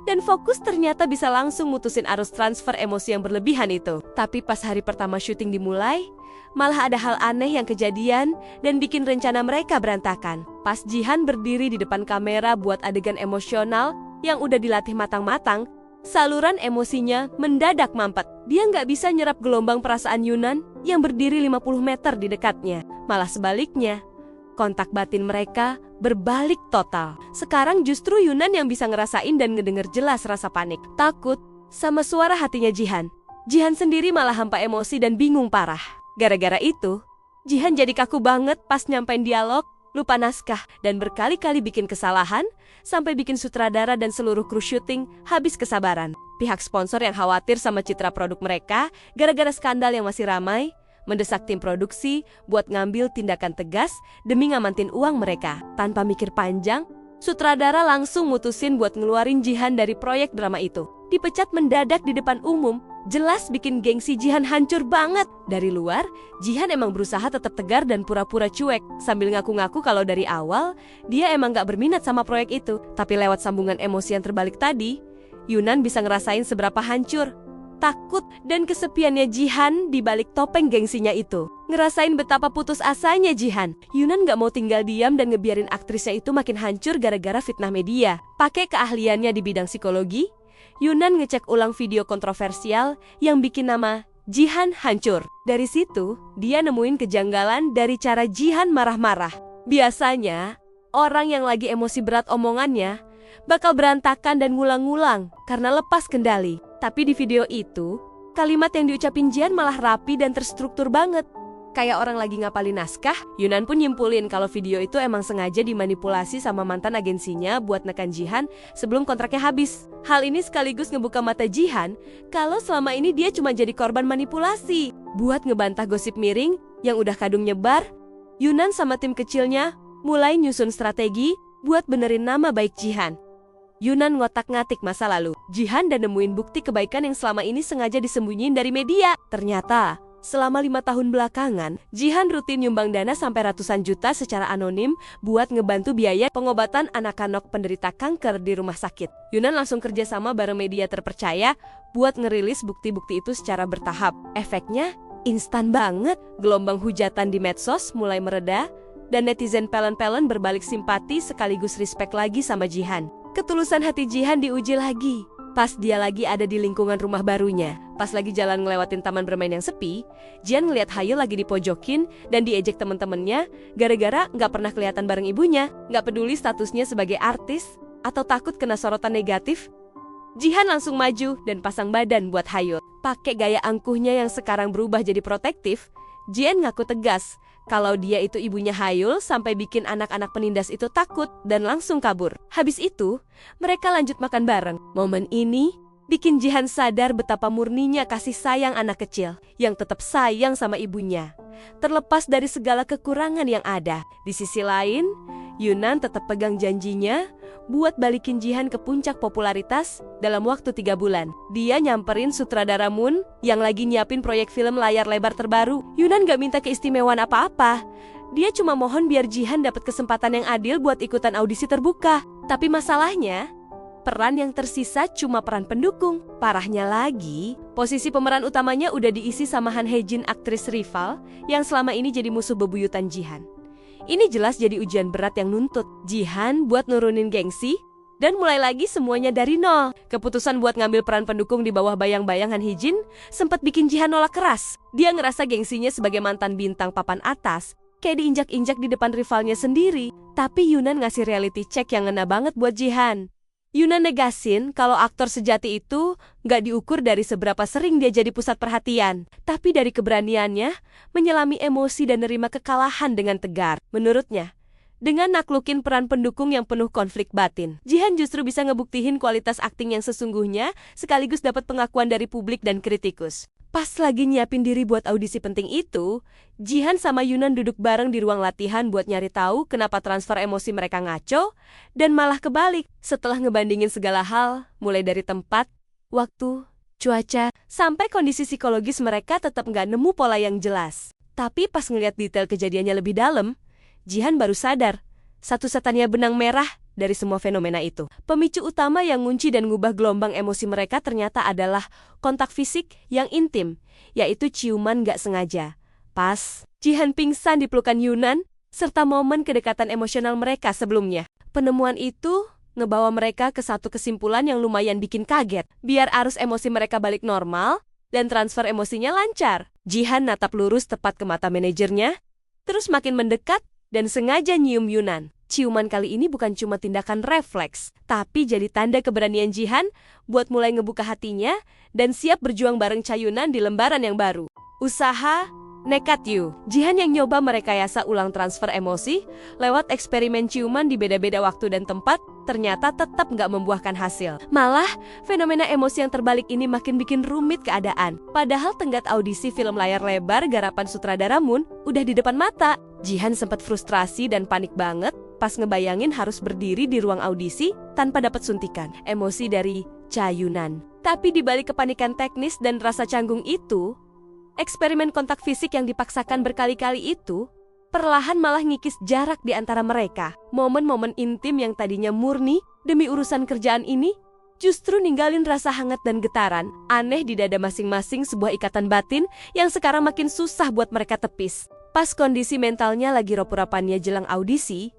Speaker 3: dan fokus ternyata bisa langsung mutusin arus transfer emosi yang berlebihan itu. Tapi pas hari pertama syuting dimulai, malah ada hal aneh yang kejadian dan bikin rencana mereka berantakan. Pas Jihan berdiri di depan kamera buat adegan emosional yang udah dilatih matang-matang, saluran emosinya mendadak mampet. Dia nggak bisa nyerap gelombang perasaan Yunan yang berdiri 50 meter di dekatnya. Malah sebaliknya, kontak batin mereka berbalik total. Sekarang justru Yunan yang bisa ngerasain dan ngedenger jelas rasa panik, takut, sama suara hatinya Jihan. Jihan sendiri malah hampa emosi dan bingung parah. Gara-gara itu, Jihan jadi kaku banget pas nyampein dialog, lupa naskah, dan berkali-kali bikin kesalahan, sampai bikin sutradara dan seluruh kru syuting habis kesabaran. Pihak sponsor yang khawatir sama citra produk mereka gara-gara skandal yang masih ramai, mendesak tim produksi buat ngambil tindakan tegas demi ngamantin uang mereka. Tanpa mikir panjang, sutradara langsung mutusin buat ngeluarin Jihan dari proyek drama itu. Dipecat mendadak di depan umum, jelas bikin gengsi Jihan hancur banget. Dari luar, Jihan emang berusaha tetap tegar dan pura-pura cuek, sambil ngaku-ngaku kalau dari awal, dia emang gak berminat sama proyek itu. Tapi lewat sambungan emosi yang terbalik tadi, Yunan bisa ngerasain seberapa hancur, takut, dan kesepiannya Jihan di balik topeng gengsinya itu. Ngerasain betapa putus asanya Jihan, Yunan gak mau tinggal diam dan ngebiarin aktrisnya itu makin hancur gara-gara fitnah media. Pakai keahliannya di bidang psikologi, Yunan ngecek ulang video kontroversial yang bikin nama Jihan hancur. Dari situ, dia nemuin kejanggalan dari cara Jihan marah-marah. Biasanya, orang yang lagi emosi berat omongannya bakal berantakan dan ngulang-ngulang karena lepas kendali. Tapi di video itu, kalimat yang diucapin Jihan malah rapi dan terstruktur banget. Kayak orang lagi ngapalin naskah, Yunan pun nyimpulin kalau video itu emang sengaja dimanipulasi sama mantan agensinya buat nekan Jihan sebelum kontraknya habis. Hal ini sekaligus ngebuka mata Jihan kalau selama ini dia cuma jadi korban manipulasi. Buat ngebantah gosip miring yang udah kadung nyebar, Yunan sama tim kecilnya mulai nyusun strategi buat benerin nama baik Jihan. Yunan ngotak-ngatik masa lalu Jihan dan nemuin bukti kebaikan yang selama ini sengaja disembunyiin dari media. Ternyata, selama 5 tahun belakangan, Jihan rutin nyumbang dana sampai ratusan juta secara anonim buat ngebantu biaya pengobatan anak-anak penderita kanker di rumah sakit. Yunan langsung kerjasama bareng media terpercaya buat ngerilis bukti-bukti itu secara bertahap. Efeknya instan banget, gelombang hujatan di medsos mulai mereda, dan netizen pelen-pelen berbalik simpati sekaligus respect lagi sama Jihan. Ketulusan hati Jihan diuji lagi pas dia lagi ada di lingkungan rumah barunya. Pas lagi jalan ngelewatin taman bermain yang sepi, Jihan ngeliat Hayul lagi dipojokin dan diejek temen-temennya gara-gara nggak pernah kelihatan bareng ibunya. Nggak peduli statusnya sebagai artis atau takut kena sorotan negatif, Jihan langsung maju dan pasang badan buat Hayul. Pakai gaya angkuhnya yang sekarang berubah jadi protektif, Jihan ngaku tegas kalau dia itu ibunya Hayul sampai bikin anak-anak penindas itu takut dan langsung kabur. Habis itu, mereka lanjut makan bareng. Momen ini bikin Jihan sadar betapa murninya kasih sayang anak kecil yang tetap sayang sama ibunya, terlepas dari segala kekurangan yang ada. Di sisi lain, Yunan tetap pegang janjinya buat balikin Jihan ke puncak popularitas dalam waktu 3 bulan. Dia nyamperin sutradara Moon yang lagi nyiapin proyek film layar lebar terbaru. Yunan gak minta keistimewaan apa-apa. Dia cuma mohon biar Jihan dapat kesempatan yang adil buat ikutan audisi terbuka. Tapi masalahnya, peran yang tersisa cuma peran pendukung. Parahnya lagi, posisi pemeran utamanya udah diisi sama Han Hae-jin, aktris rival yang selama ini jadi musuh bebuyutan Jihan. Ini jelas jadi ujian berat yang nuntut Jihan buat nurunin gengsi dan mulai lagi semuanya dari nol. Keputusan buat ngambil peran pendukung di bawah bayang-bayang Han Hae-jin sempat bikin Jihan nolak keras. Dia ngerasa gengsinya sebagai mantan bintang papan atas kayak diinjak-injak di depan rivalnya sendiri. Tapi Yunan ngasih reality check yang ngena banget buat Jihan. Yunan negasin kalau aktor sejati itu gak diukur dari seberapa sering dia jadi pusat perhatian, tapi dari keberaniannya menyelami emosi dan nerima kekalahan dengan tegar. Menurutnya, dengan naklukin peran pendukung yang penuh konflik batin, Jihan justru bisa ngebuktihin kualitas akting yang sesungguhnya sekaligus dapat pengakuan dari publik dan kritikus. Pas lagi nyiapin diri buat audisi penting itu, Jihan sama Yunan duduk bareng di ruang latihan buat nyari tahu kenapa transfer emosi mereka ngaco, dan malah kebalik setelah ngebandingin segala hal, mulai dari tempat, waktu, cuaca, sampai kondisi psikologis mereka tetap nggak nemu pola yang jelas. Tapi pas ngeliat detail kejadiannya lebih dalam, Jihan baru sadar, satu-satunya benang merah dari semua fenomena itu. Pemicu utama yang ngunci dan ngubah gelombang emosi mereka ternyata adalah kontak fisik yang intim, yaitu ciuman gak sengaja. Pas, Jihan pingsan di pelukan Yunan, serta momen kedekatan emosional mereka sebelumnya. Penemuan itu ngebawa mereka ke satu kesimpulan yang lumayan bikin kaget. Biar arus emosi mereka balik normal, dan transfer emosinya lancar. Jihan natap lurus tepat ke mata manajernya, terus makin mendekat, dan sengaja nyium Yunan. Ciuman kali ini bukan cuma tindakan refleks, tapi jadi tanda keberanian Jihan buat mulai ngebuka hatinya dan siap berjuang bareng Cayunan di lembaran yang baru. Usaha, nekat you. Jihan yang nyoba merekayasa ulang transfer emosi lewat eksperimen ciuman di beda-beda waktu dan tempat, ternyata tetap nggak membuahkan hasil. Malah, fenomena emosi yang terbalik ini makin bikin rumit keadaan. Padahal tenggat audisi film layar lebar garapan sutradara Moon udah di depan mata. Jihan sempat frustrasi dan panik banget pas ngebayangin harus berdiri di ruang audisi tanpa dapat suntikan emosi dari Cayunan. Tapi di balik kepanikan teknis dan rasa canggung itu, eksperimen kontak fisik yang dipaksakan berkali-kali itu perlahan malah ngikis jarak di antara mereka. Momen-momen intim yang tadinya murni demi urusan kerjaan ini justru ninggalin rasa hangat dan getaran aneh di dada masing-masing, sebuah ikatan batin yang sekarang makin susah buat mereka tepis. Pas kondisi mentalnya lagi ropu-rapannya jelang audisi,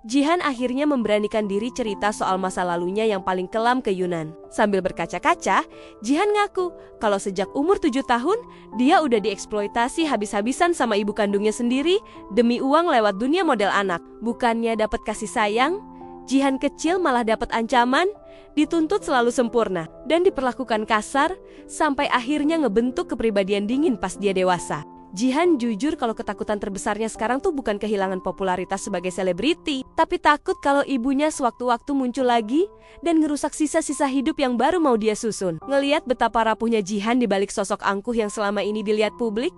Speaker 3: Jihan akhirnya memberanikan diri cerita soal masa lalunya yang paling kelam ke Yunan. Sambil berkaca-kaca, Jihan ngaku kalau sejak umur 7 tahun, dia udah dieksploitasi habis-habisan sama ibu kandungnya sendiri demi uang lewat dunia model anak. Bukannya dapat kasih sayang, Jihan kecil malah dapat ancaman, dituntut selalu sempurna, dan diperlakukan kasar sampai akhirnya ngebentuk kepribadian dingin pas dia dewasa. Jihan jujur kalau ketakutan terbesarnya sekarang tuh bukan kehilangan popularitas sebagai selebriti, tapi takut kalau ibunya sewaktu-waktu muncul lagi dan ngerusak sisa-sisa hidup yang baru mau dia susun. Ngeliat betapa rapuhnya Jihan di balik sosok angkuh yang selama ini dilihat publik,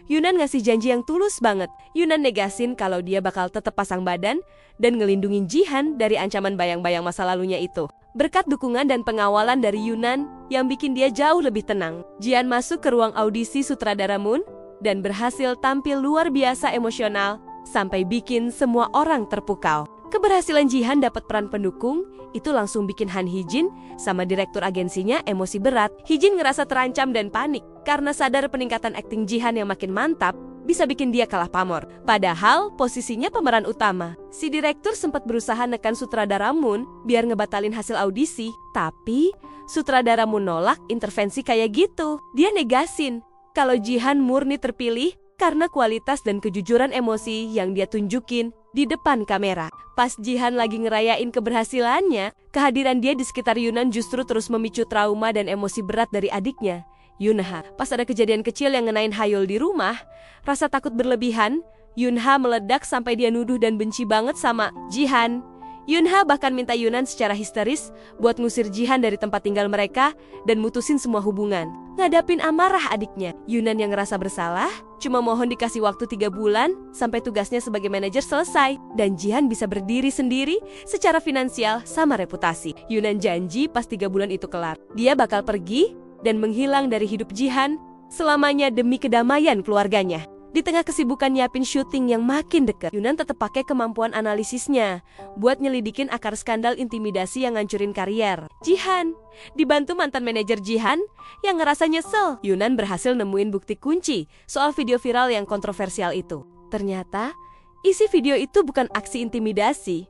Speaker 3: Yunan ngasih janji yang tulus banget. Yunan negasin kalau dia bakal tetap pasang badan dan ngelindungin Jihan dari ancaman bayang-bayang masa lalunya itu. Berkat dukungan dan pengawalan dari Yunan yang bikin dia jauh lebih tenang, Jihan masuk ke ruang audisi sutradara Moon dan berhasil tampil luar biasa emosional sampai bikin semua orang terpukau. Keberhasilan Jihan dapat peran pendukung itu langsung bikin Han Hee-jin sama direktur agensinya emosi berat. Hee-jin ngerasa terancam dan panik karena sadar peningkatan akting Jihan yang makin mantap bisa bikin dia kalah pamor. Padahal posisinya pemeran utama. Si direktur sempat berusaha nekan sutradara Moon biar ngebatalin hasil audisi, tapi sutradara Moon nolak intervensi kayak gitu. Dia negasin kalau Jihan murni terpilih karena kualitas dan kejujuran emosi yang dia tunjukin di depan kamera. Pas Jihan lagi ngerayain keberhasilannya, kehadiran dia di sekitar Yunan justru terus memicu trauma dan emosi berat dari adiknya, Yunha. Pas ada kejadian kecil yang ngenain Hayul di rumah, rasa takut berlebihan, Yunha meledak sampai dia nuduh dan benci banget sama Jihan. Yunha bahkan minta Yunan secara histeris buat ngusir Jihan dari tempat tinggal mereka dan mutusin semua hubungan. Ngadapin amarah adiknya, Yunan yang ngerasa bersalah cuma mohon dikasih waktu 3 bulan sampai tugasnya sebagai manajer selesai dan Jihan bisa berdiri sendiri secara finansial sama reputasi. Yunan janji pas 3 bulan itu kelar, dia bakal pergi dan menghilang dari hidup Jihan selamanya demi kedamaian keluarganya. Di tengah kesibukan nyiapin syuting yang makin dekat, Yunan tetap pakai kemampuan analisisnya buat nyelidikin akar skandal intimidasi yang ngancurin karier Jihan. Dibantu mantan manajer Jihan yang ngerasa nyesel, Yunan berhasil nemuin bukti kunci soal video viral yang kontroversial itu. Ternyata, isi video itu bukan aksi intimidasi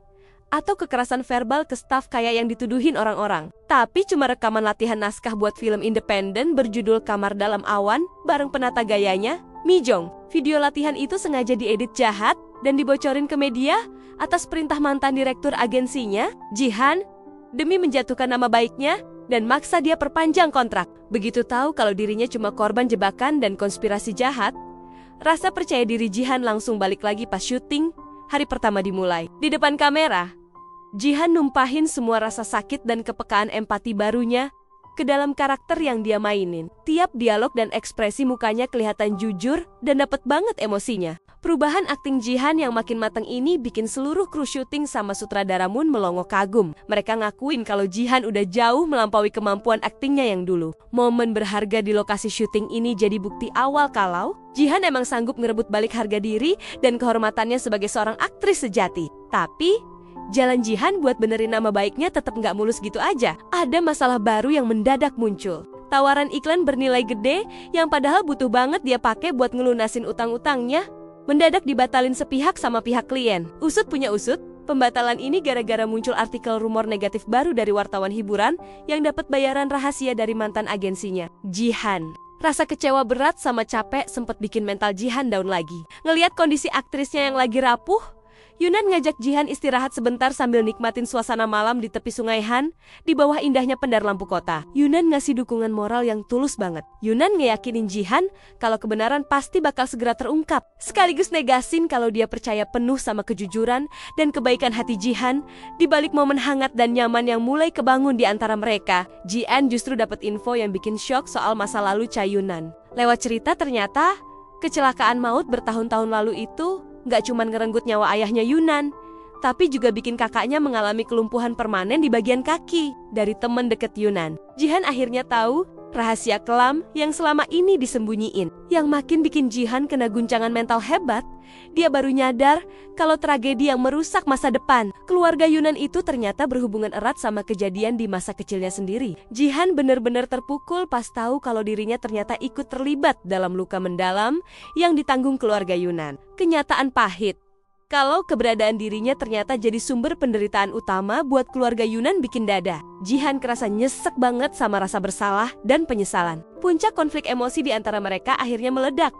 Speaker 3: atau kekerasan verbal ke staf kayak yang dituduhin orang-orang, tapi cuma rekaman latihan naskah buat film independen berjudul Kamar Dalam Awan bareng penata gayanya, Mi Jong. Video latihan itu sengaja diedit jahat dan dibocorin ke media atas perintah mantan direktur agensinya, Jihan, demi menjatuhkan nama baiknya dan maksa dia perpanjang kontrak. Begitu tahu kalau dirinya cuma korban jebakan dan konspirasi jahat, rasa percaya diri Jihan langsung balik lagi pas syuting hari pertama dimulai. Di depan kamera, Jihan numpahin semua rasa sakit dan kepekaan empati barunya ke dalam karakter yang dia mainin. Tiap dialog dan ekspresi mukanya kelihatan jujur dan dapet banget emosinya. Perubahan akting Jihan yang makin matang ini bikin seluruh kru syuting sama sutradara Moon melongo kagum. Mereka ngakuin kalau Jihan udah jauh melampaui kemampuan aktingnya yang dulu. Momen berharga di lokasi syuting ini jadi bukti awal kalau Jihan emang sanggup ngerebut balik harga diri dan kehormatannya sebagai seorang aktris sejati. Tapi jalan Jihan buat benerin nama baiknya tetap nggak mulus gitu aja. Ada masalah baru yang mendadak muncul. Tawaran iklan bernilai gede yang padahal butuh banget dia pakai buat ngelunasin utang-utangnya mendadak dibatalin sepihak sama pihak klien. Usut punya usut, pembatalan ini gara-gara muncul artikel rumor negatif baru dari wartawan hiburan yang dapat bayaran rahasia dari mantan agensinya, Jihan. Rasa kecewa berat sama capek sempat bikin mental Jihan down lagi. Ngelihat kondisi aktrisnya yang lagi rapuh, Yunan ngajak Jihan istirahat sebentar sambil nikmatin suasana malam di tepi sungai Han, di bawah indahnya pendar lampu kota. Yunan ngasih dukungan moral yang tulus banget. Yunan ngeyakinin Jihan kalau kebenaran pasti bakal segera terungkap, sekaligus negasin kalau dia percaya penuh sama kejujuran dan kebaikan hati Jihan. Di balik momen hangat dan nyaman yang mulai kebangun di antara mereka, Jian justru dapat info yang bikin shock soal masa lalu Cha Yunan. Lewat cerita ternyata, kecelakaan maut bertahun-tahun lalu itu nggak cuma ngerenggut nyawa ayahnya Yunan, tapi juga bikin kakaknya mengalami kelumpuhan permanen di bagian kaki dari teman deket Yunan. Jihan akhirnya tahu rahasia kelam yang selama ini disembunyiin. Yang makin bikin Jihan kena guncangan mental hebat, dia baru nyadar kalau tragedi yang merusak masa depan keluarga Yunan itu ternyata berhubungan erat sama kejadian di masa kecilnya sendiri. Jihan benar-benar terpukul pas tahu kalau dirinya ternyata ikut terlibat dalam luka mendalam yang ditanggung keluarga Yunan. Kenyataan pahit kalau keberadaan dirinya ternyata jadi sumber penderitaan utama buat keluarga Yunan bikin dada. Jihan kerasa nyesek banget sama rasa bersalah dan penyesalan. Puncak konflik emosi di antara mereka akhirnya meledak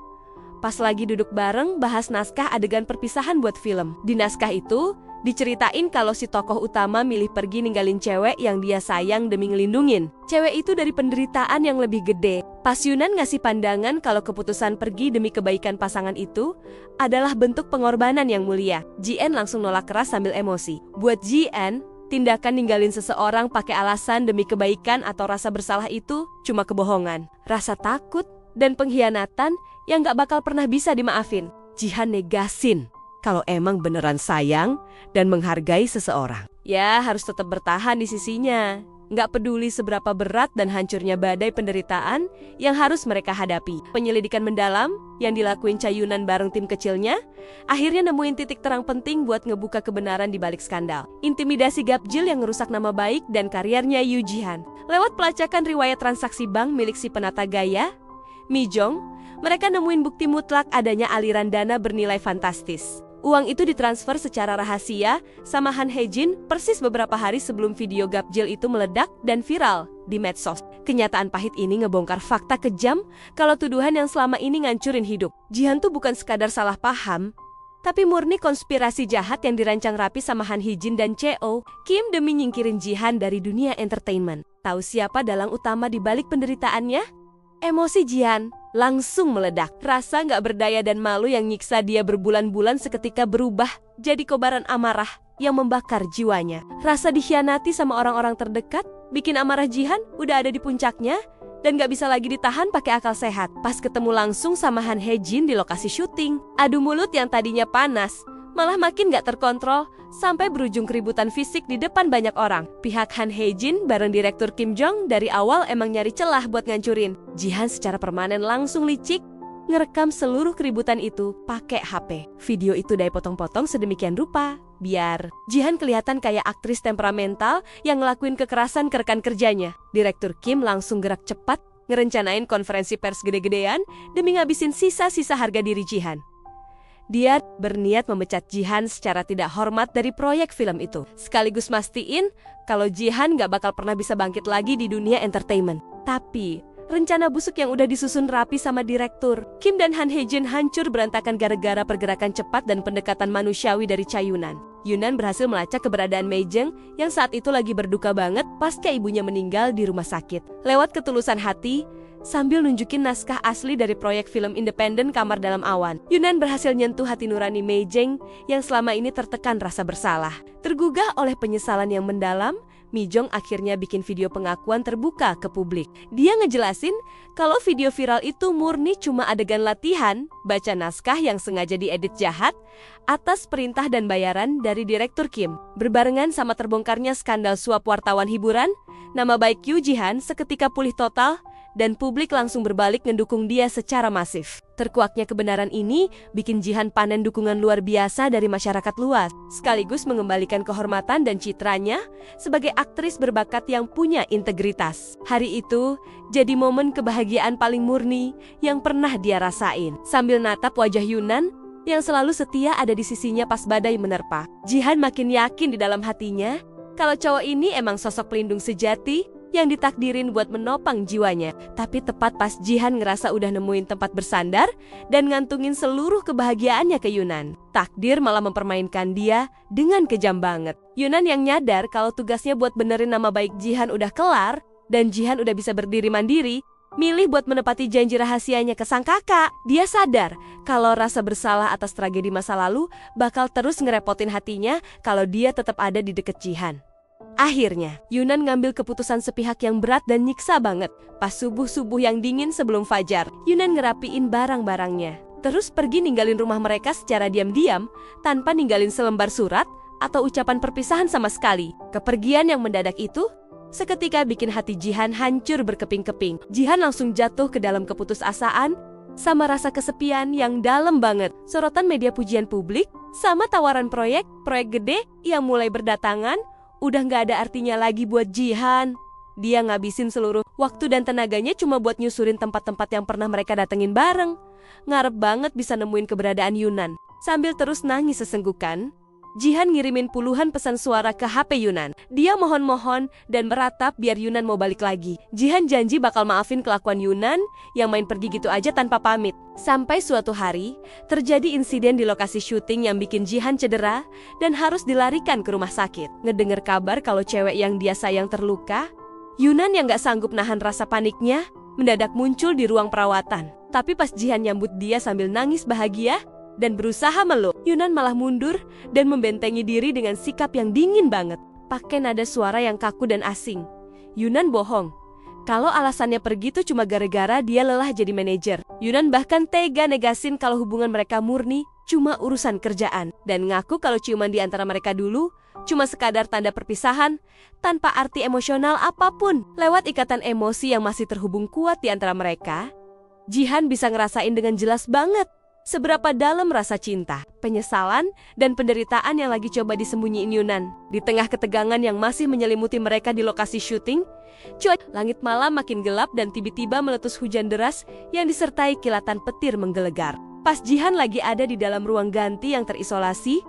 Speaker 3: pas lagi duduk bareng bahas naskah adegan perpisahan buat film. Di naskah itu diceritain kalau si tokoh utama milih pergi ninggalin cewek yang dia sayang demi ngelindungin. Cewek itu dari penderitaan yang lebih gede. Pas Yunan ngasih pandangan kalau keputusan pergi demi kebaikan pasangan itu adalah bentuk pengorbanan yang mulia, Jian langsung nolak keras sambil emosi. Buat Jian, tindakan ninggalin seseorang pakai alasan demi kebaikan atau rasa bersalah itu cuma kebohongan, rasa takut, dan pengkhianatan yang gak bakal pernah bisa dimaafin. Jihan negasin kalau emang beneran sayang dan menghargai seseorang, ya harus tetap bertahan di sisinya. Nggak peduli seberapa berat dan hancurnya badai penderitaan yang harus mereka hadapi. Penyelidikan mendalam yang dilakuin Cha Yunan bareng tim kecilnya akhirnya nemuin titik terang penting buat ngebuka kebenaran di balik skandal. Intimidasi Gapjil yang ngerusak nama baik dan karirnya Yu Jihan. Lewat pelacakan riwayat transaksi bank milik si penata gaya, Mi Jong, mereka nemuin bukti mutlak adanya aliran dana bernilai fantastis. Uang itu ditransfer secara rahasia sama Han Hye-jin persis beberapa hari sebelum video Gapjil itu meledak dan viral di medsos. Kenyataan pahit ini ngebongkar fakta kejam kalau tuduhan yang selama ini ngancurin hidup Jihan tuh bukan sekadar salah paham, tapi murni konspirasi jahat yang dirancang rapi sama Han Hye-jin dan Cheo Kim demi nyingkirin Jihan dari dunia entertainment. Tahu siapa dalang utama di balik penderitaannya? Emosi Jihan langsung meledak. Rasa nggak berdaya dan malu yang nyiksa dia berbulan-bulan seketika berubah jadi kobaran amarah yang membakar jiwanya. Rasa dikhianati sama orang-orang terdekat bikin amarah Jihan udah ada di puncaknya dan nggak bisa lagi ditahan pakai akal sehat. Pas ketemu langsung sama Han Hye-jin di lokasi syuting, adu mulut yang tadinya panas malah makin gak terkontrol sampai berujung keributan fisik di depan banyak orang. Pihak Han Hye-jin bareng direktur Kim Jong dari awal emang nyari celah buat ngancurin. Jihan secara permanen langsung licik ngerekam seluruh keributan itu pakai HP. Video itu dipotong-potong sedemikian rupa biar Jihan kelihatan kayak aktris temperamental yang ngelakuin kekerasan ke rekan kerjanya. Direktur Kim langsung gerak cepat ngerencanain konferensi pers gede-gedean demi ngabisin sisa-sisa harga diri Jihan. Dia berniat memecat Jihan secara tidak hormat dari proyek film itu, sekaligus mastiin kalau Jihan gak bakal pernah bisa bangkit lagi di dunia entertainment. Tapi rencana busuk yang udah disusun rapi sama direktur Kim dan Han Hye-jin hancur berantakan gara-gara pergerakan cepat dan pendekatan manusiawi dari Cha Yunan. Yunan berhasil melacak keberadaan Mei Jeng yang saat itu lagi berduka banget pasca ibunya meninggal di rumah sakit. Lewat ketulusan hati, sambil nunjukin naskah asli dari proyek film independen Kamar Dalam Awan, Yunan berhasil nyentuh hati nurani Mei Jeng yang selama ini tertekan rasa bersalah. Tergugah oleh penyesalan yang mendalam, Mi-jong akhirnya bikin video pengakuan terbuka ke publik. Dia ngejelasin kalau video viral itu murni cuma adegan latihan, baca naskah yang sengaja diedit jahat, atas perintah dan bayaran dari Direktur Kim. Berbarengan sama terbongkarnya skandal suap wartawan hiburan, nama baik Kyu Ji-han seketika pulih total, dan publik langsung berbalik mendukung dia secara masif. Terkuaknya kebenaran ini bikin Ji-han panen dukungan luar biasa dari masyarakat luas, sekaligus mengembalikan kehormatan dan citranya sebagai aktris berbakat yang punya integritas. Hari itu jadi momen kebahagiaan paling murni yang pernah dia rasain. Sambil natap wajah Yunan yang selalu setia ada di sisinya pas badai menerpa, Ji-han makin yakin di dalam hatinya kalau cowok ini emang sosok pelindung sejati yang ditakdirin buat menopang jiwanya. Tapi tepat pas Ji-han ngerasa udah nemuin tempat bersandar dan ngantungin seluruh kebahagiaannya ke Yunan, takdir malah mempermainkan dia dengan kejam banget. Yunan yang nyadar kalau tugasnya buat benerin nama baik Ji-han udah kelar dan Ji-han udah bisa berdiri mandiri, milih buat menepati janji rahasianya ke sang kakak. Dia sadar kalau rasa bersalah atas tragedi masa lalu bakal terus ngerepotin hatinya kalau dia tetap ada di deket Ji-han. Akhirnya, Yunan ngambil keputusan sepihak yang berat dan nyiksa banget. Pas subuh-subuh yang dingin sebelum fajar, Yunan ngerapiin barang-barangnya. Terus pergi ninggalin rumah mereka secara diam-diam, tanpa ninggalin selembar surat atau ucapan perpisahan sama sekali. Kepergian yang mendadak itu seketika bikin hati Ji-han hancur berkeping-keping. Ji-han langsung jatuh ke dalam keputusasaan sama rasa kesepian yang dalam banget. Sorotan media pujian publik sama tawaran proyek gede yang mulai berdatangan udah nggak ada artinya lagi buat Ji-han. Dia ngabisin seluruh waktu dan tenaganya cuma buat nyusurin tempat-tempat yang pernah mereka datengin bareng. Ngarep banget bisa nemuin keberadaan Yunan. Sambil terus nangis sesenggukan, Ji-han ngirimin puluhan pesan suara ke HP Yunan. Dia mohon-mohon dan meratap biar Yunan mau balik lagi. Ji-han janji bakal maafin kelakuan Yunan yang main pergi gitu aja tanpa pamit. Sampai suatu hari, terjadi insiden di lokasi syuting yang bikin Ji-han cedera dan harus dilarikan ke rumah sakit. Ngedenger kabar kalau cewek yang dia sayang terluka, Yunan yang gak sanggup nahan rasa paniknya, mendadak muncul di ruang perawatan. Tapi pas Ji-han nyambut dia sambil nangis bahagia dan berusaha meluk, Yunan malah mundur dan membentengi diri dengan sikap yang dingin banget. Pakai nada suara yang kaku dan asing, Yunan bohong kalau alasannya pergi tuh cuma gara-gara dia lelah jadi manajer. Yunan bahkan tega negasin kalau hubungan mereka murni cuma urusan kerjaan, dan ngaku kalau ciuman di antara mereka dulu cuma sekadar tanda perpisahan tanpa arti emosional apapun. Lewat ikatan emosi yang masih terhubung kuat di antara mereka, Ji-han bisa ngerasain dengan jelas banget seberapa dalam rasa cinta, penyesalan, dan penderitaan yang lagi coba disembunyiin Yunan. Di tengah ketegangan yang masih menyelimuti mereka di lokasi syuting, langit malam makin gelap dan tiba-tiba meletus hujan deras yang disertai kilatan petir menggelegar. Pas Ji-han lagi ada di dalam ruang ganti yang terisolasi,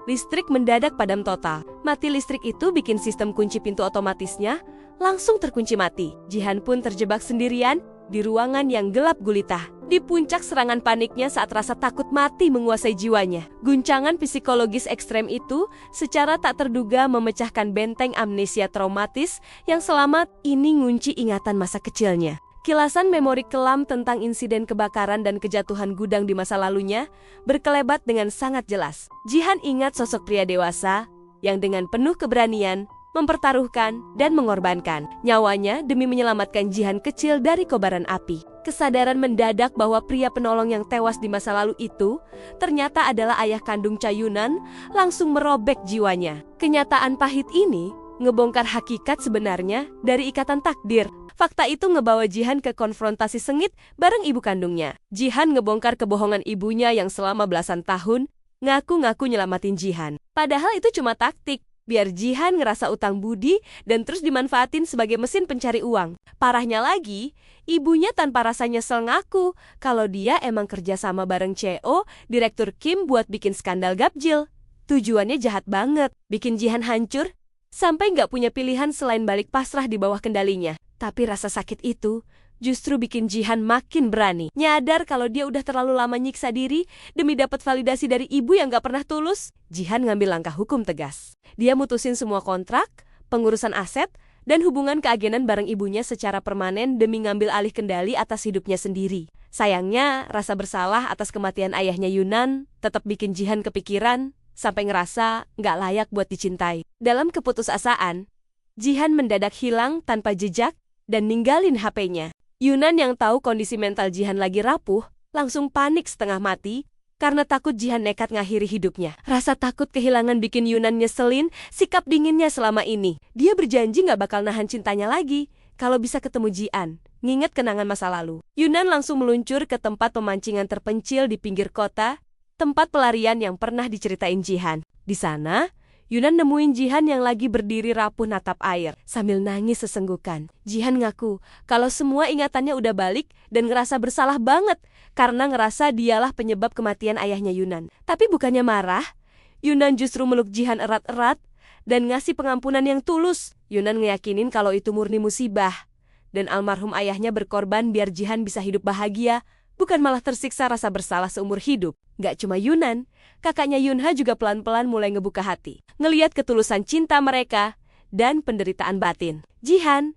Speaker 3: listrik mendadak padam total. Mati listrik itu bikin sistem kunci pintu otomatisnya langsung terkunci mati. Ji-han pun terjebak sendirian di ruangan yang gelap gulita. Di puncak serangan paniknya saat rasa takut mati menguasai jiwanya, guncangan psikologis ekstrem itu secara tak terduga memecahkan benteng amnesia traumatis yang selama ini ngunci ingatan masa kecilnya. Kilasan memori kelam tentang insiden kebakaran dan kejatuhan gudang di masa lalunya berkelebat dengan sangat jelas. Ji-han ingat sosok pria dewasa yang dengan penuh keberanian mempertaruhkan dan mengorbankan nyawanya demi menyelamatkan Ji-han kecil dari kobaran api. Kesadaran mendadak bahwa pria penolong yang tewas di masa lalu itu ternyata adalah ayah kandung Cha Yunan langsung merobek jiwanya. Kenyataan pahit ini ngebongkar hakikat sebenarnya dari ikatan takdir. Fakta itu ngebawa Ji-han ke konfrontasi sengit bareng ibu kandungnya. Ji-han ngebongkar kebohongan ibunya yang selama belasan tahun ngaku-ngaku nyelamatin Ji-han. Padahal itu cuma taktik biar Ji-han ngerasa utang budi dan terus dimanfaatin sebagai mesin pencari uang. Parahnya lagi, ibunya tanpa rasa nyesel ngaku kalau dia emang kerja sama bareng CEO, Direktur Kim buat bikin skandal gapjil. Tujuannya jahat banget, bikin Ji-han hancur sampai nggak punya pilihan selain balik pasrah di bawah kendalinya. Tapi rasa sakit itu justru bikin Ji-han makin berani. Nyadar kalau dia udah terlalu lama nyiksa diri demi dapat validasi dari ibu yang gak pernah tulus, Ji-han ngambil langkah hukum tegas. Dia mutusin semua kontrak, pengurusan aset, dan hubungan keagenan bareng ibunya secara permanen demi ngambil alih kendali atas hidupnya sendiri. Sayangnya, rasa bersalah atas kematian ayahnya Yunan tetap bikin Ji-han kepikiran sampai ngerasa gak layak buat dicintai. Dalam keputusasaan, Jihan mendadak hilang tanpa jejak dan ninggalin HP-nya. Yunan yang tahu kondisi mental Jihan lagi rapuh, langsung panik setengah mati karena takut Jihan nekat ngakhiri hidupnya. Rasa takut kehilangan bikin Yunan nyeselin sikap dinginnya selama ini. Dia berjanji gak bakal nahan cintanya lagi kalau bisa ketemu Jian, nginget kenangan masa lalu. Yunan langsung meluncur ke tempat pemancingan terpencil di pinggir kota, tempat pelarian yang pernah diceritain Jihan. Di sana, Yunan nemuin Jihan yang lagi berdiri rapuh natap air, sambil nangis sesenggukan. Jihan ngaku kalau semua ingatannya udah balik dan ngerasa bersalah banget karena ngerasa dialah penyebab kematian ayahnya Yunan. Tapi bukannya marah, Yunan justru meluk Jihan erat-erat dan ngasih pengampunan yang tulus. Yunan ngeyakinin kalau itu murni musibah dan almarhum ayahnya berkorban biar Jihan bisa hidup bahagia, bukan malah tersiksa rasa bersalah seumur hidup. Gak cuma Yunan, kakaknya Yunha juga pelan-pelan mulai ngebuka hati, ngeliat ketulusan cinta mereka dan penderitaan batin. Jihan,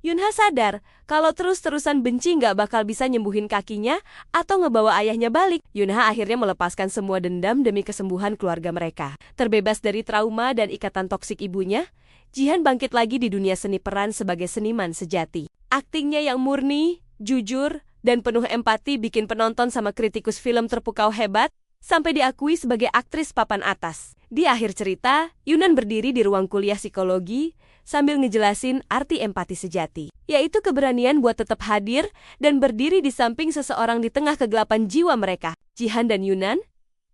Speaker 3: Yunha sadar kalau terus-terusan benci gak bakal bisa nyembuhin kakinya atau ngebawa ayahnya balik. Yunha akhirnya melepaskan semua dendam demi kesembuhan keluarga mereka. Terbebas dari trauma dan ikatan toksik ibunya, Jihan bangkit lagi di dunia seni peran sebagai seniman sejati. Aktingnya yang murni, jujur, dan penuh empati bikin penonton sama kritikus film terpukau hebat, sampai diakui sebagai aktris papan atas. Di akhir cerita, Yunan berdiri di ruang kuliah psikologi sambil ngejelasin arti empati sejati, yaitu keberanian buat tetap hadir dan berdiri di samping seseorang di tengah kegelapan jiwa mereka. Jihan dan Yunan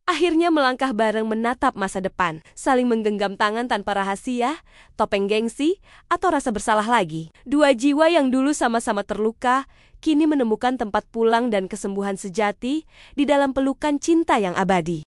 Speaker 3: akhirnya melangkah bareng menatap masa depan, saling menggenggam tangan tanpa rahasia, topeng gengsi, atau rasa bersalah lagi. Dua jiwa yang dulu sama-sama terluka, kini menemukan tempat pulang dan kesembuhan sejati di dalam pelukan cinta yang abadi.